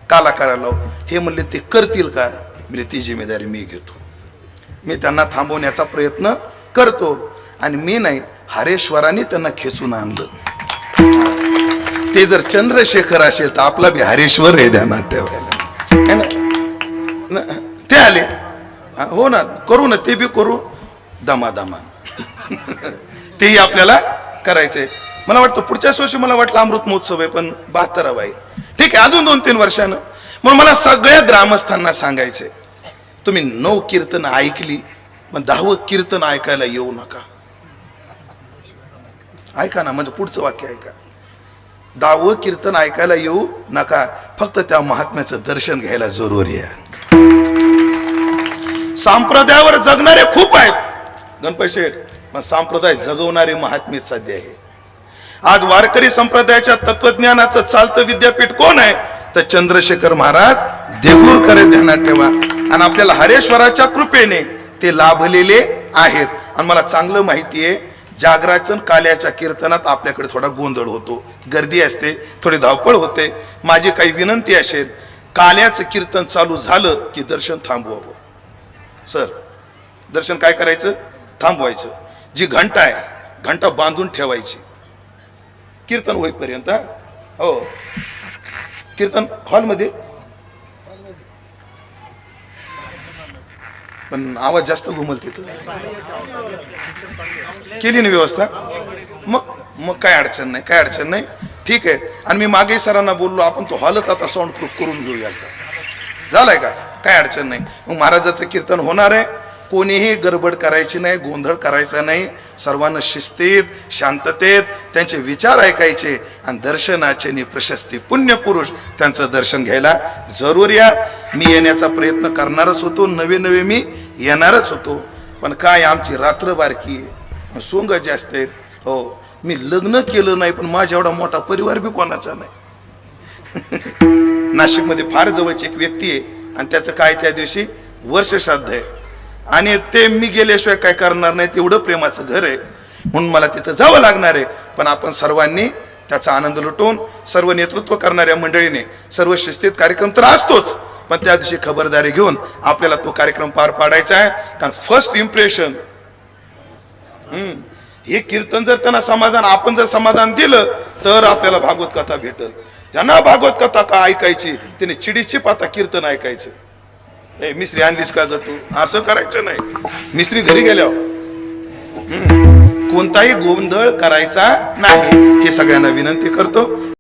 S1: काला करायला लावू. हे म्हणले ते करतील का? म्हणजे ती जिम्मेदारी मी घेतो. मी त्यांना थांबवण्याचा प्रयत्न करतो. आणि मी नाही, हरेश्वराने त्यांना खेचून आणलं. ते जर चंद्रशेखर असेल तर आपला बी हरेश्वर हे ध्यानात ठेवायला है ना. ते आले, हो ना, करू ना, ते बी करू दमादमा. तेही आपल्याला करायचंय. मला वाटतं पुढच्या वर्षी मला वाटलं अमृत महोत्सव आहे, पण 72 आहे. ठीक आहे, अजून 2-3 वर्षानं. म्हणून मला सगळ्या ग्रामस्थांना सांगायचंय, तुम्ही 9 कीर्तन ऐकली, पण 10वं कीर्तन ऐकायला येऊ नका. ऐका ना, म्हणजे पुढचं वाक्य ऐका. 10वं कीर्तन ऐकायला येऊ नका, फक्त त्या महात्म्याचं दर्शन घ्यायला जरुरी आहे. संप्रदायावर जगणारे खूप आहेत गणपती शेठ, पण संप्रदाय जगवणारे महात्मे सध्या आहे. आज वारकरी संप्रदायाच्या तत्वज्ञानाचं चालतं विद्यापीठ कोण आहे? तर चंद्रशेखर महाराज देगलूरकर ध्यानात ठेवा. आणि आपल्याला हरेश्वराच्या कृपेने ते लाभलेले आहेत. आणि मला चांगलं माहिती आहे, जागराचन काल्याच्या कीर्तनात आपल्याकडे थोडा गोंधळ होतो, गर्दी असते, थोडी धावपळ होते. माझी काही विनंती असेल, काल्याचं कीर्तन चालू झालं की दर्शन थांबवावं. सर, दर्शन काय करायचं? थांबवायचं. जी घंटा आहे, घंटा बांधून ठेवायची कीर्तन होईपर्यंत. हो, कीर्तन हॉलमध्ये, पण आवाज जास्त घुमल तिथं. केली ना व्यवस्था? मग काय अडचण नाही, काय अडचण नाही. ठीक आहे. आणि मी मागे सरांना बोललो, आपण तो हॉलच आता साऊंड प्रूफ करून घेऊया. झालाय का? काय अडचण नाही. मग महाराजाचं कीर्तन होणार आहे. कोणीही गडबड करायची नाही, गोंधळ करायचा नाही. सर्वांना शिस्तीत, शांततेत त्यांचे विचार ऐकायचे आणि दर्शनाचे प्रशस्ती पुण्यपुरुष त्यांचं दर्शन घ्यायला जरूर या. मी येण्याचा प्रयत्न करणारच होतो, नवे मी येणारच होतो. पण काय, आमची रात्र बारकी, सोंग जास्त आहेत. हो, मी लग्न केलं नाही, पण माझ्या एवढा मोठा परिवार बी कोणाचा नाही. नाशिकमध्ये फार जवळची एक व्यक्ती आहे आणि त्याचं काय त्या दिवशी वर्ष श्राद्ध आहे. आणि ते मी गेल्याशिवाय काय करणार नाही, तेवढं प्रेमाचं घर आहे. म्हणून मला तिथं जावं लागणार आहे. पण आपण सर्वांनी त्याचा आनंद लुटून, सर्व नेतृत्व करणाऱ्या मंडळीने सर्व शिस्तीत कार्यक्रम तर असतोच, पण त्या दिवशी खबरदारी घेऊन आपल्याला तो कार्यक्रम पार पाडायचा आहे. कारण फर्स्ट इम्प्रेशन, हे कीर्तन जर त्यांना समाधान, आपण जर समाधान दिलं तर आपल्याला भागवत कथा भेटल. ज्यांना भागवत कथा का ऐकायची त्याने चिडीचिप आता कीर्तन ऐकायचं. ए मिस्त्री आणलीस का ग तू? असं करायचं नाही. मिस्त्री घरी गेल्यावर कोणताही गोंधळ करायचा नाही, हे सगळ्यांना विनंती करतो.